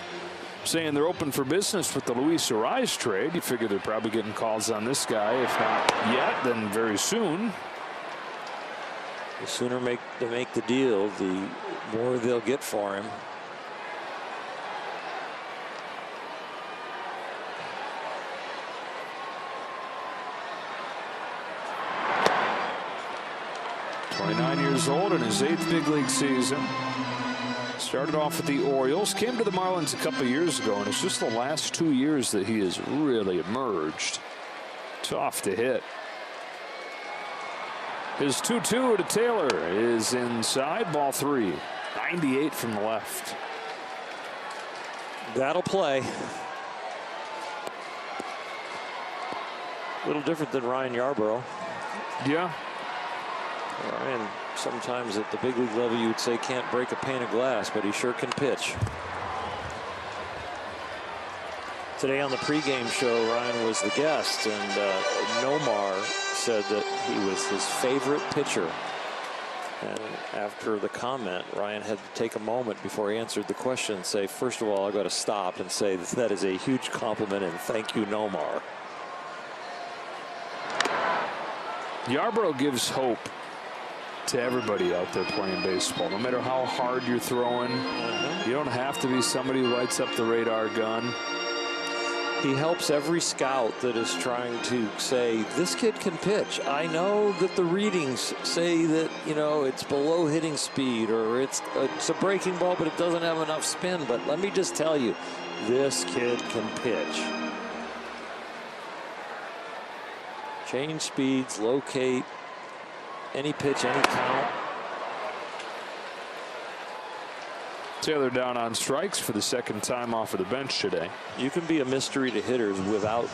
saying they're open for business with the Luis Arraez trade, you figure they're probably getting calls on this guy, if not yet, then very soon. The sooner they make the deal, the more they'll get for him. 29 years old in his 8th big league season. Started off with the Orioles, came to the Marlins a couple years ago, and it's just the last 2 years that he has really emerged. Tough to hit. His 2-2 to Taylor is inside, ball 3. 98 from the left. That'll play. A little different than Ryan Yarbrough. Yeah. Ryan, sometimes at the big league level, you would say can't break a pane of glass, but he sure can pitch. Today on the pregame show, Ryan was the guest, and Nomar said that he was his favorite pitcher. And after the comment, Ryan had to take a moment before he answered the question and say, first of all, I got to stop and say that is a huge compliment and thank you, Nomar. Yarbrough gives hope to everybody out there playing baseball. No matter how hard you're throwing, you don't have to be somebody who lights up the radar gun. He helps every scout that is trying to say, this kid can pitch. I know that the readings say that, you know, it's below hitting speed or it's a breaking ball, but it doesn't have enough spin. But let me just tell you, this kid can pitch. Change speeds, locate, any pitch, any count. Taylor down on strikes for the 2nd time off of the bench today. You can be a mystery to hitters without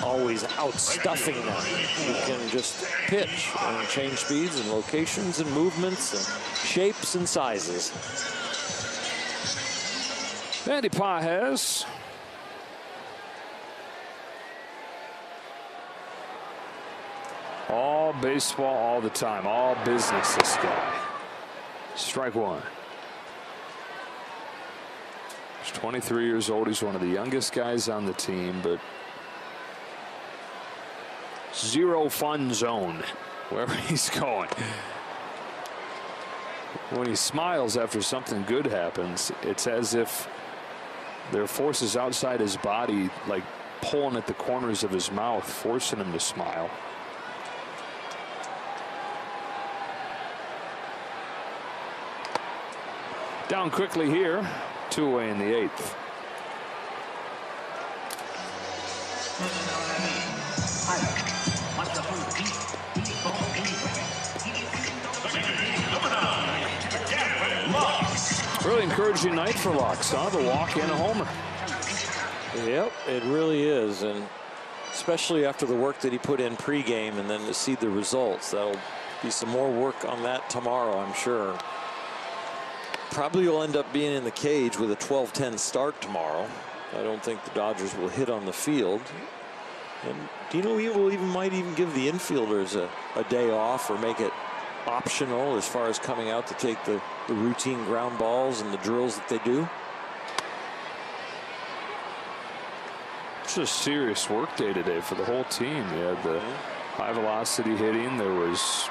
always outstuffing them. You can just pitch and change speeds and locations and movements and shapes and sizes. Andy Pages. All baseball all the time. All business, this guy. Strike 1. He's 23 years old. He's one of the youngest guys on the team, but zero fun zone wherever he's going. When he smiles after something good happens, it's as if there are forces outside his body, like pulling at the corners of his mouth, forcing him to smile. Down quickly here. 2 away in the 8th. Really encouraging night for Lux, huh? The walk and a homer. Yep, it really is, and especially after the work that he put in pregame and then to see the results. That'll be some more work on that tomorrow, I'm sure. Probably will end up being in the cage with a 12-10 start tomorrow. I don't think the Dodgers will hit on the field. And Dino might even give the infielders a day off or make it optional as far as coming out to take the routine ground balls and the drills that they do. It's a serious work day today for the whole team. You had the high velocity hitting. There was,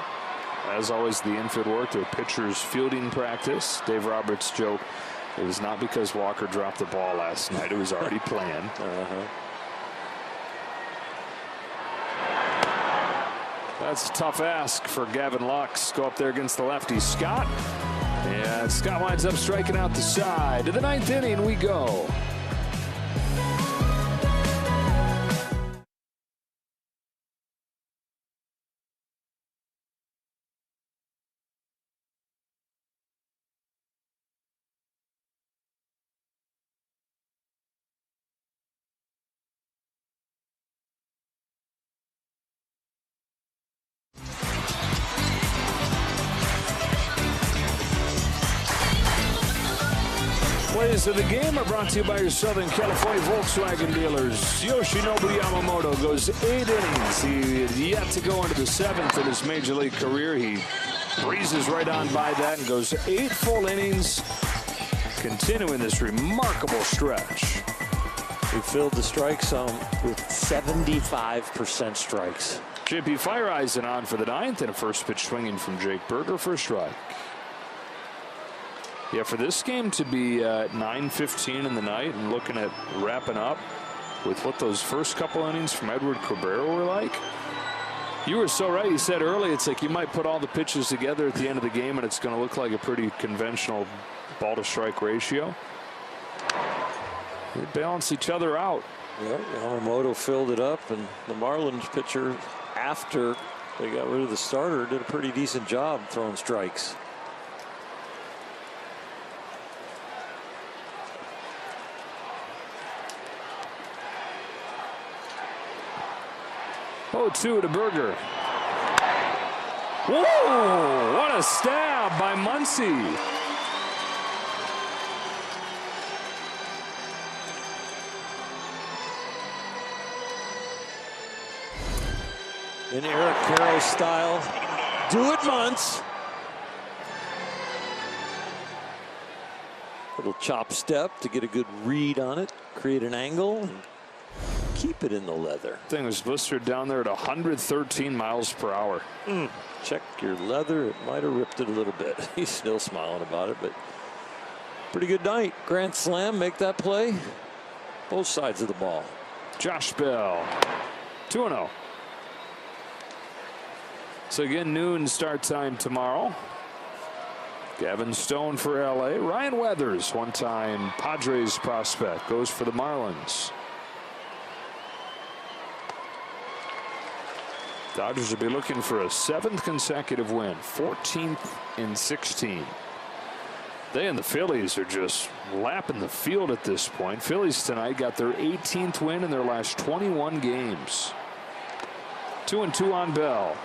as always, the infield work. Their pitchers fielding practice. Dave Roberts joked it was not because Walker dropped the ball last night. It was already planned. That's a tough ask for Gavin Lux. Go up there against the lefty Scott. And Scott winds up striking out the side. To the 9th inning we go. Plays of the game are brought to you by your Southern California Volkswagen dealers. Yoshinobu Yamamoto goes 8 innings. He is yet to go into the 7th in his major league career. He breezes right on by that and goes 8 full innings, continuing this remarkable stretch. He filled the strike zone with 75% strikes. JP Fireeisen on for the 9th, and a first pitch swinging from Jake Berger for a strike. Yeah, for this game to be 9:15 in the night and looking at wrapping up with what those first couple innings from Edward Cabrera were like, You were so right. You said early, it's like you might put all the pitches together at the end of the game, and it's going to look like a pretty conventional ball-to-strike ratio. They balance each other out. Yep, Yamamoto filled it up, and the Marlins pitcher, after they got rid of the starter, did a pretty decent job throwing strikes. Oh, 2 to Berger. Whoa! What a stab by Muncy. In Eric Carroll style, do it once. Little chop step to get a good read on it, create an angle, and keep it in the leather. Thing was blistered down there at 113 miles per hour. Check your leather. It might have ripped it a little bit. He's still smiling about it, but pretty good night. Grand slam, make that play. Both sides of the ball. Josh Bell, 2-0. So again, noon start time tomorrow. Gavin Stone for LA. Ryan Weathers, one-time Padres prospect, goes for the Marlins. Dodgers will be looking for a 7th consecutive win, 14th in 16. They and the Phillies are just lapping the field at this point. Phillies tonight got their 18th win in their last 21 games. 2-2 on Bell.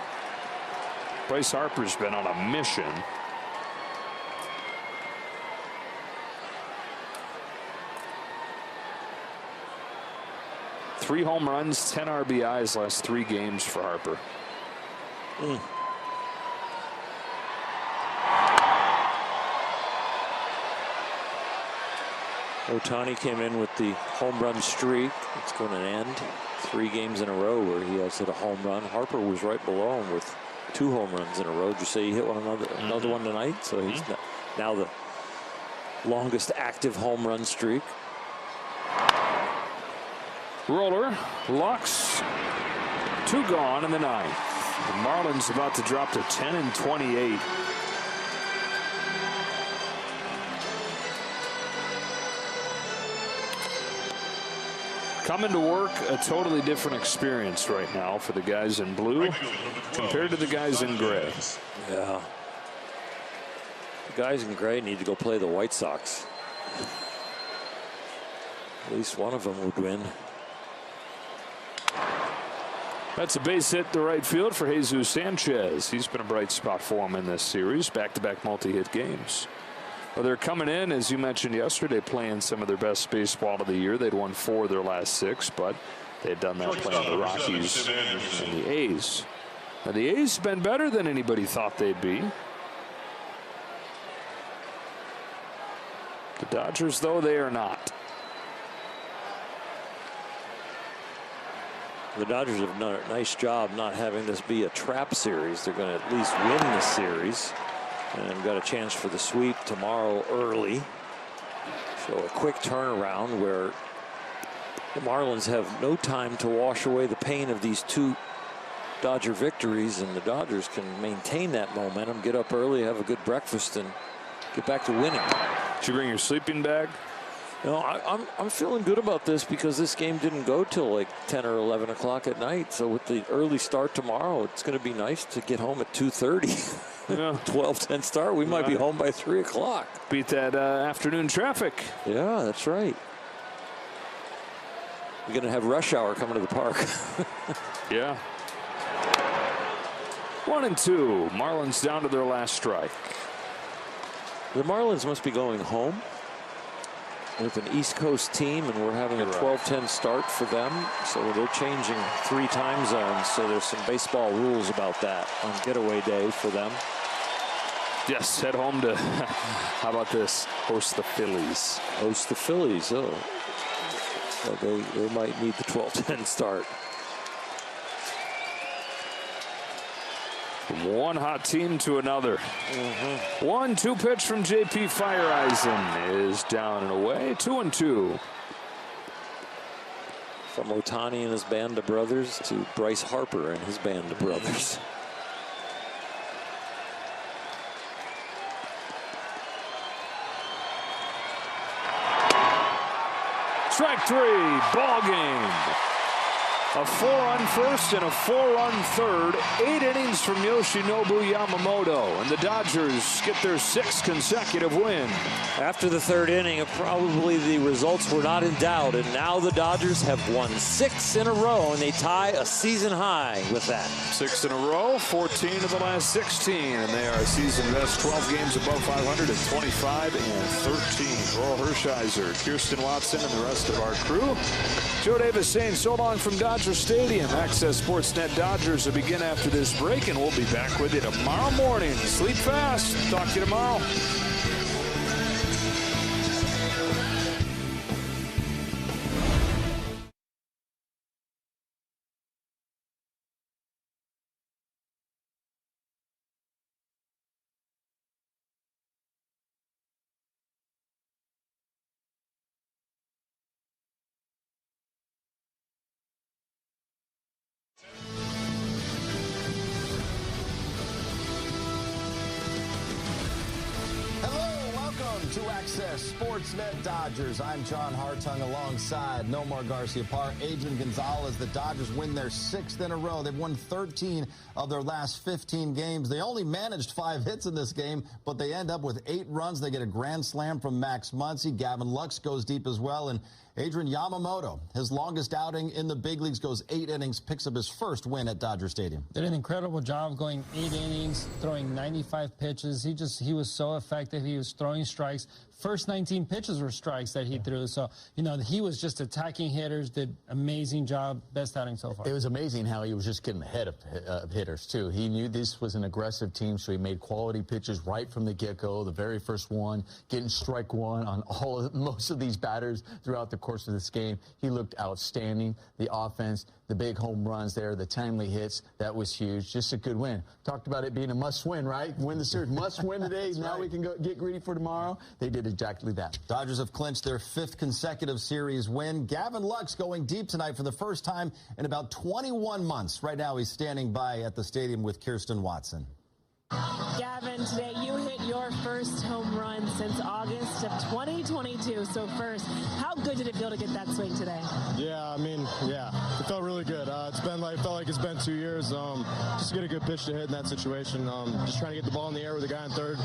Bryce Harper's been on a mission. Three home runs, 10 RBIs last 3 games for Harper. Ohtani came in with the home run streak. It's going to end 3 games in a row where he has hit a home run. Harper was right below him with 2 home runs in a row. Did you say he hit another one tonight? So he's now the longest active home run streak. Roller, Lux, 2 gone in the 9th. The Marlins about to drop to 10-28. Coming to work, a totally different experience right now for the guys in blue compared to the guys in gray. Yeah. The guys in gray need to go play the White Sox. At least one of them would win. That's a base hit to right field for Jesus Sanchez. He's been a bright spot for him in this series. Back-to-back multi-hit games. Well, they're coming in, as you mentioned yesterday, playing some of their best baseball of the year. They'd won 4 of their last 6, but they had done that playing the Rockies and the A's. Now, the A's have been better than anybody thought they'd be. The Dodgers, though, they are not. The Dodgers have done a nice job not having this be a trap series. They're going to at least win this series. And got a chance for the sweep tomorrow early. So a quick turnaround where the Marlins have no time to wash away the pain of these 2 Dodger victories, and the Dodgers can maintain that momentum, get up early, have a good breakfast, and get back to winning. Did you bring your sleeping bag? No, I'm feeling good about this because this game didn't go till like 10 or 11 o'clock at night. So with the early start tomorrow, it's going to be nice to get home at 2:30. Yeah. 12-10 start. We might be home by 3 o'clock. Beat that afternoon traffic. Yeah, that's right. We're going to have rush hour coming to the park. Yeah. 1-2. Marlins down to their last strike. The Marlins must be going home with an East Coast team, and we're having a 12-10 start for them. So they're changing 3 time zones. So there's some baseball rules about that on getaway day for them. Yes, head home to, how about this, host the Phillies. Host the Phillies, oh. So they might need the 12-10 start. From one hot team to another. 1-2 pitch from J.P. Fireeisen is down and away. 2-2. From Ohtani and his band of brothers to Bryce Harper and his band of brothers. Strike 3, ball game. A 4-run first and a 4-run third. 8 innings from Yoshinobu Yamamoto, and the Dodgers get their 6th consecutive win. After the 3rd inning, probably the results were not in doubt, and now the Dodgers have won 6 in a row, and they tie a season high with that. 6 in a row, 14 of the last 16, and they are season best 12 games above 500 at 25 and 13. Laurel Hershiser, Kirsten Watson, and the rest of our crew. Joe Davis saying so long from Dodger Stadium. Access Sportsnet Dodgers will begin after this break, and we'll be back with you tomorrow morning. Sleep fast. Talk to you tomorrow. To Access Sportsnet Dodgers. I'm John Hartung alongside Nomar Garciaparra, Adrian Gonzalez. The Dodgers win their 6th in a row. They've won 13 of their last 15 games. They only managed 5 hits in this game, but they end up with 8 runs. They get a grand slam from Max Muncy. Gavin Lux goes deep as well. And Adrian Yamamoto, his longest outing in the big leagues, goes 8 innings, picks up his first win at Dodger Stadium. Did an incredible job going 8 innings, throwing 95 pitches. He was so effective. He was throwing strikes. First 19 pitches were strikes that he threw. So, he was just attacking hitters, did amazing job. Best outing so far. It was amazing how he was just getting ahead of hitters, too. He knew this was an aggressive team, so he made quality pitches right from the get-go. The very first one, getting strike 1 on most of these batters throughout the course of this game. He looked outstanding. The offense, the big home runs there, the timely hits, that was huge. Just a good win. Talked about it being a must-win, right? Win the series. Must-win today. Now right. We can go get greedy for tomorrow. They did exactly that. Dodgers have clinched their 5th consecutive series win. Gavin Lux going deep tonight for the first time in about 21 months. Right now he's standing by at the stadium with Kirsten Watson. Gavin, today you hit your first home run since August of 2022. So first, how good did it feel to get that swing today? Yeah, it felt really good. Felt like it's been 2 years. Just to get a good pitch to hit in that situation. Just trying to get the ball in the air with a guy on third,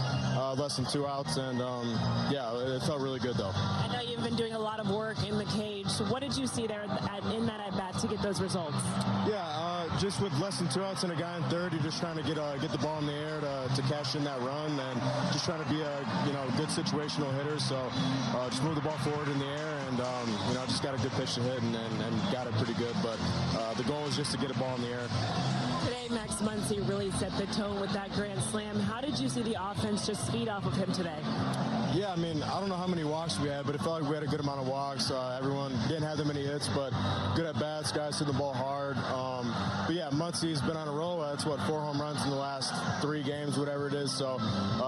less than 2 outs, and it felt really good though. I know you've been doing a lot of work in the cage. So what did you see there in that at bat to get those results? Yeah, just with less than 2 outs and a guy on third, you're just trying to get the ball in the air to cash in that run, and just trying to be a good situational hitter. So just move the ball forward in the air, and just got a good pitch to hit and got it pretty good. But the goal is just to get a ball in the air. Today, Max Muncy really set the tone with that grand slam. How did you see the offense just feed off of him today? Yeah, I don't know how many walks we had, but it felt like we had a good amount of walks. Everyone didn't have that many hits, but good at bats. Guys hit the ball hard. But yeah, Muncy's been on a roll. That's 4 home runs in the last 3 games, whatever it is. So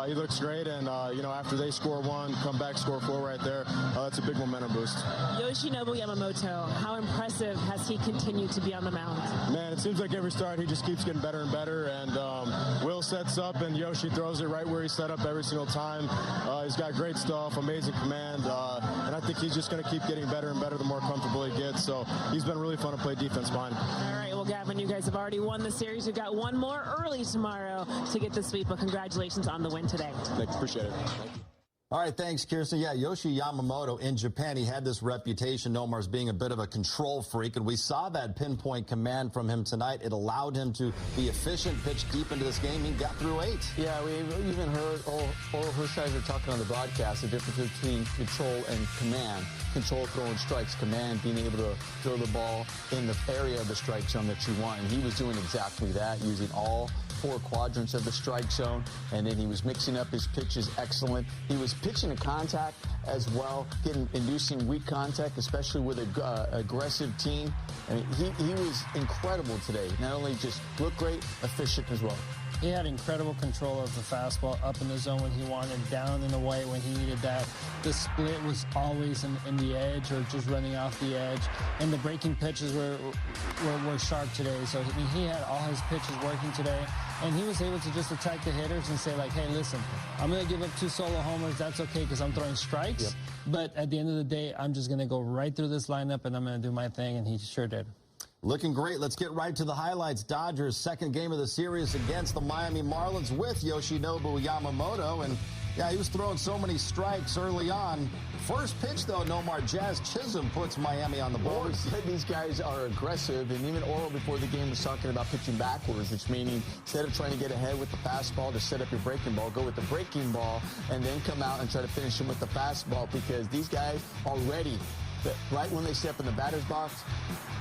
he looks great, and after they score 1, come back, score 4 right there. That's a big momentum boost. Yoshinobu Yamamoto, how impressive has he continued to be on the mound? Man, it seems like every start he just keeps getting better and better. And Will sets up, and Yoshi throws it right where he set up every single time. He's got great stuff, amazing command, and I think he's just going to keep getting better and better the more comfortable he gets. So he's been really fun to play defense behind. All right, well, Gavin, you guys have already won the series. You've got one more early tomorrow to get the sweep, but congratulations on the win today. Thanks, appreciate it. Thank you. All right, thanks, Kirsten. Yeah, Yoshi Yamamoto in Japan, he had this reputation, Nomar, as being a bit of a control freak, and we saw that pinpoint command from him tonight. It allowed him to be efficient, pitch deep into this game. He got through 8. Yeah, we even heard all Hershiser talking on the broadcast, the difference between control and command. Control throwing strikes, command being able to throw the ball in the area of the strike zone that you want, and he was doing exactly that, using all 4 quadrants of the strike zone, and then he was mixing up his pitches excellent. He was pitching to contact as well, inducing weak contact, especially with an aggressive team. I mean, he was incredible today. Not only just looked great, efficient as well. He had incredible control of the fastball, up in the zone when he wanted, down and away when he needed that. The split was always in the edge or just running off the edge. And the breaking pitches were sharp today. So I mean, he had all his pitches working today. And he was able to just attack the hitters and say, like, hey, listen, I'm going to give up 2 solo homers. That's okay because I'm throwing strikes. Yep. But at the end of the day, I'm just going to go right through this lineup and I'm going to do my thing. And he sure did. Looking great. Let's get right to the highlights. Dodgers' second game of the series against the Miami Marlins with Yoshinobu Yamamoto. And, yeah, he was throwing so many strikes early on. First pitch, though, Nomar, Jazz Chisholm puts Miami on the board. We said these guys are aggressive, and even Oro before the game was talking about pitching backwards, which meaning instead of trying to get ahead with the fastball to set up your breaking ball, go with the breaking ball and then come out and try to finish him with the fastball because these guys are ready. Right when they step in the batter's box,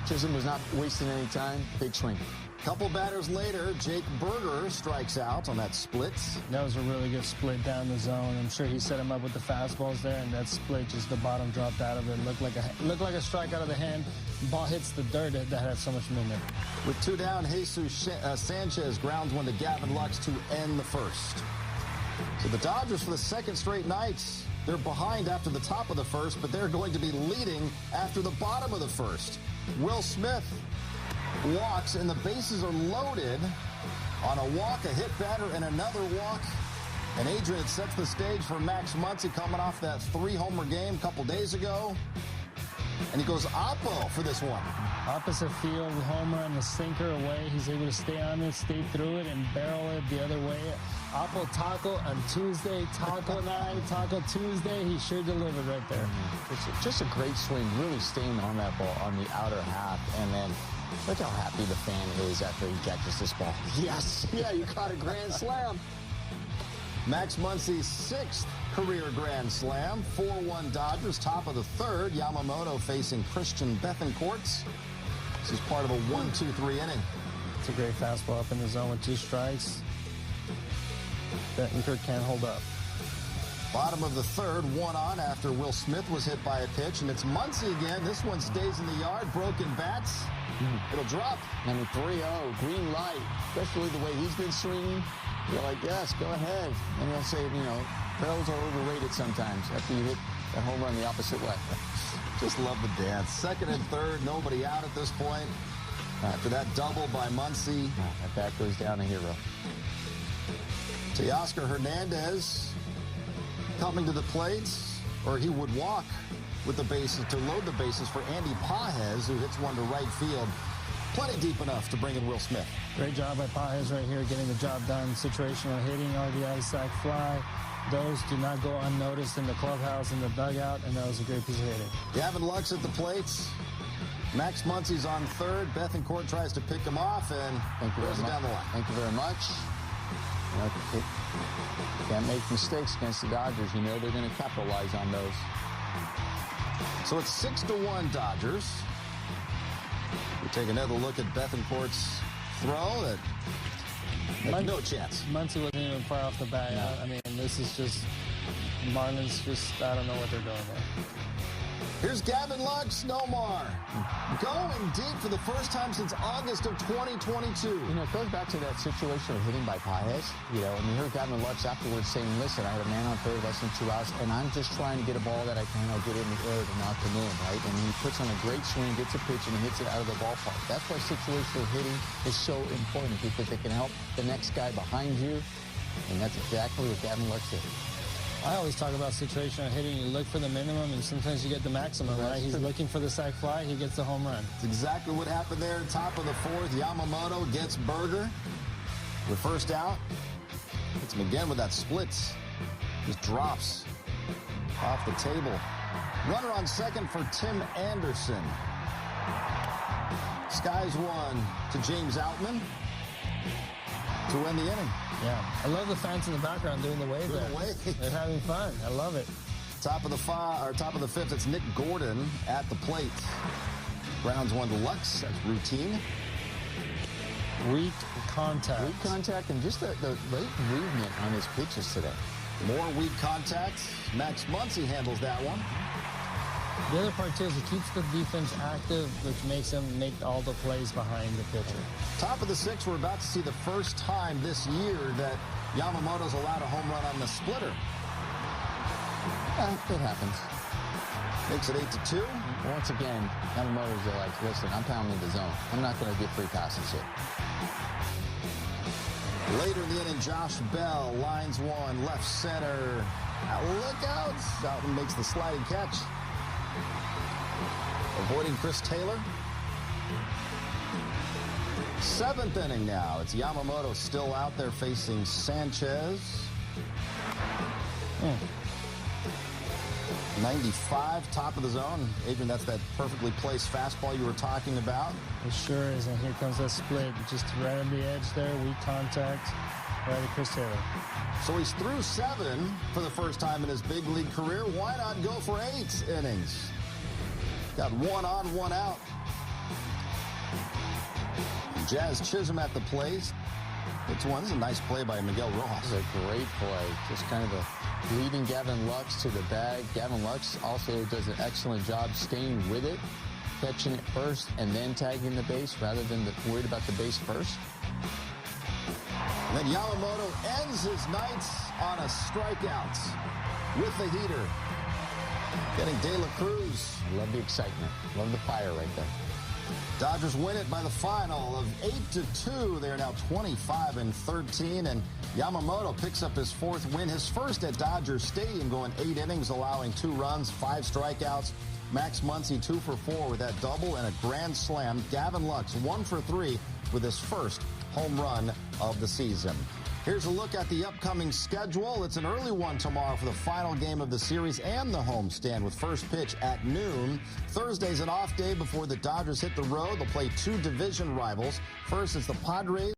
Chisholm was not wasting any time. Big swing. Couple batters later, Jake Berger strikes out on that split. That was a really good split down the zone. I'm sure he set him up with the fastballs there, and that split, just the bottom dropped out of it. Looked like a strike out of the hand. Ball hits the dirt that had so much movement. With 2 down, Jesus Sanchez grounds one to Gavin Lux to end the first. So the Dodgers, for the second straight night, they're behind after the top of the first, but they're going to be leading after the bottom of the first. Will Smith walks, and the bases are loaded on a walk, a hit batter, and another walk. And Adrian sets the stage for Max Muncy coming off that 3-homer game a couple days ago. And he goes oppo for this one. Opposite field, homer and the sinker away. He's able to stay on it, stay through it, and barrel it the other way. Oppo taco on Tuesday, taco night, taco Tuesday. He sure delivered right there. It's just a great swing, really staying on that ball on the outer half. And then look how happy the fan is after he catches this ball. Yes, yeah, you caught a grand slam. Max Muncy's 6th career grand slam. 4-1 Dodgers, top of the third. Yamamoto facing Christian Bethancourt. This is part of a 1-2-3 inning. It's a great fastball up in the zone with 2 strikes. Bethancourt can't hold up. Bottom of the third, 1 on after Will Smith was hit by a pitch, and it's Muncy again. This one stays in the yard. Broken bats. It'll drop. I mean, 3-0, green light, especially the way he's been swinging. You're like, yes, go ahead. And he'll say, you know, barrels are overrated sometimes after you hit a home run the opposite way. Just love the dance. Second and third, nobody out at this point. After that double by Muncy. That bat goes down a hero. Teoscar Hernandez coming to the plate, or he would walk with the bases to load the bases for Andy Pages, who hits one to right field. Plenty deep enough to bring in Will Smith. Great job by Pages right here, getting the job done. Situational hitting, RBI, sac fly. Those do not go unnoticed in the clubhouse, in the dugout, and that was a great piece of hitting. Gavin Lux at the plate. Max Muncy's on third. Bethancourt tries to pick him off and throws it down the line. Thank you very much. You know, can't make mistakes against the Dodgers. You know they're going to capitalize on those. So it's 6-1 Dodgers. We take another look at Bethancourt's throw. That no chance. Muncy wasn't even far off the bat. No. I mean, this is just Marlins. Just I don't know what they're doing there. Here's Gavin Lux, Nomar, going deep for the first time since August of 2022. You know, it goes back to that situation of hitting by Pages. You know, and you heard Gavin Lux afterwards saying, listen, I had a man on third, less than 2 outs, and I'm just trying to get a ball that I can get in the air to knock him in, right? And he puts on a great swing, gets a pitch, and hits it out of the ballpark. That's why situational hitting is so important, because it can help the next guy behind you, and that's exactly what Gavin Lux did. I always talk about situational hitting. You look for the minimum, and sometimes you get the maximum, right? He's looking for the sac fly. He gets the home run. That's exactly what happened there. Top of the fourth, Yamamoto gets Berger. The first out. Hits him again with that split. Just drops off the table. Runner on second for Tim Anderson. Skies one to James Outman to win the inning. Yeah, I love the fans in the background doing the wave there. They're having fun. I love it. Top of the fifth, it's Nick Gordon at the plate. Grounds one to Lux. That's routine. Weak contact. Weak contact, and just the late movement on his pitches today. More weak contact. Max Muncy handles that one. The other part, too, is it keeps the defense active, which makes them make all the plays behind the pitcher. Top of the sixth, we're about to see the first time this year that Yamamoto's allowed a home run on the splitter. It happens. Makes it 8-2. Once again, Yamamoto's like, listen, I'm pounding the zone. I'm not going to get free passes here. Later in the inning, Josh Bell lines one, left center. Look out. Southern makes the sliding catch. Avoiding Chris Taylor. Seventh inning now. It's Yamamoto still out there facing Sanchez. 95, top of the zone. Adrian, that's that perfectly placed fastball you were talking about. It sure is, and here comes that split. Just right on the edge there, weak contact, right at Chris Taylor. So he's through 7 for the first time in his big league career. Why not go for 8 innings? Got 1 on, 1 out. Jazz Chisholm at the plate. It's one. This is a nice play by Miguel Rojas. This is a great play. Just kind of leading Gavin Lux to the bag. Gavin Lux also does an excellent job staying with it, catching it first, and then tagging the base rather than worried about the base first. And then Yamamoto ends his night on a strikeout with the heater. Getting De La Cruz. Love the excitement. Love the fire right there. Dodgers win it by the final of 8-2. They're now 25-13, and Yamamoto picks up his 4th win, his first at Dodger Stadium, going 8 innings, allowing 2 runs, 5 strikeouts. Max Muncy 2 for 4 with that double and a grand slam. Gavin Lux 1 for 3 with his first home run of the season. Here's a look at the upcoming schedule. It's an early one tomorrow for the final game of the series and the homestand with first pitch at noon. Thursday's an off day before the Dodgers hit the road. They'll play 2 division rivals. First, it's the Padres.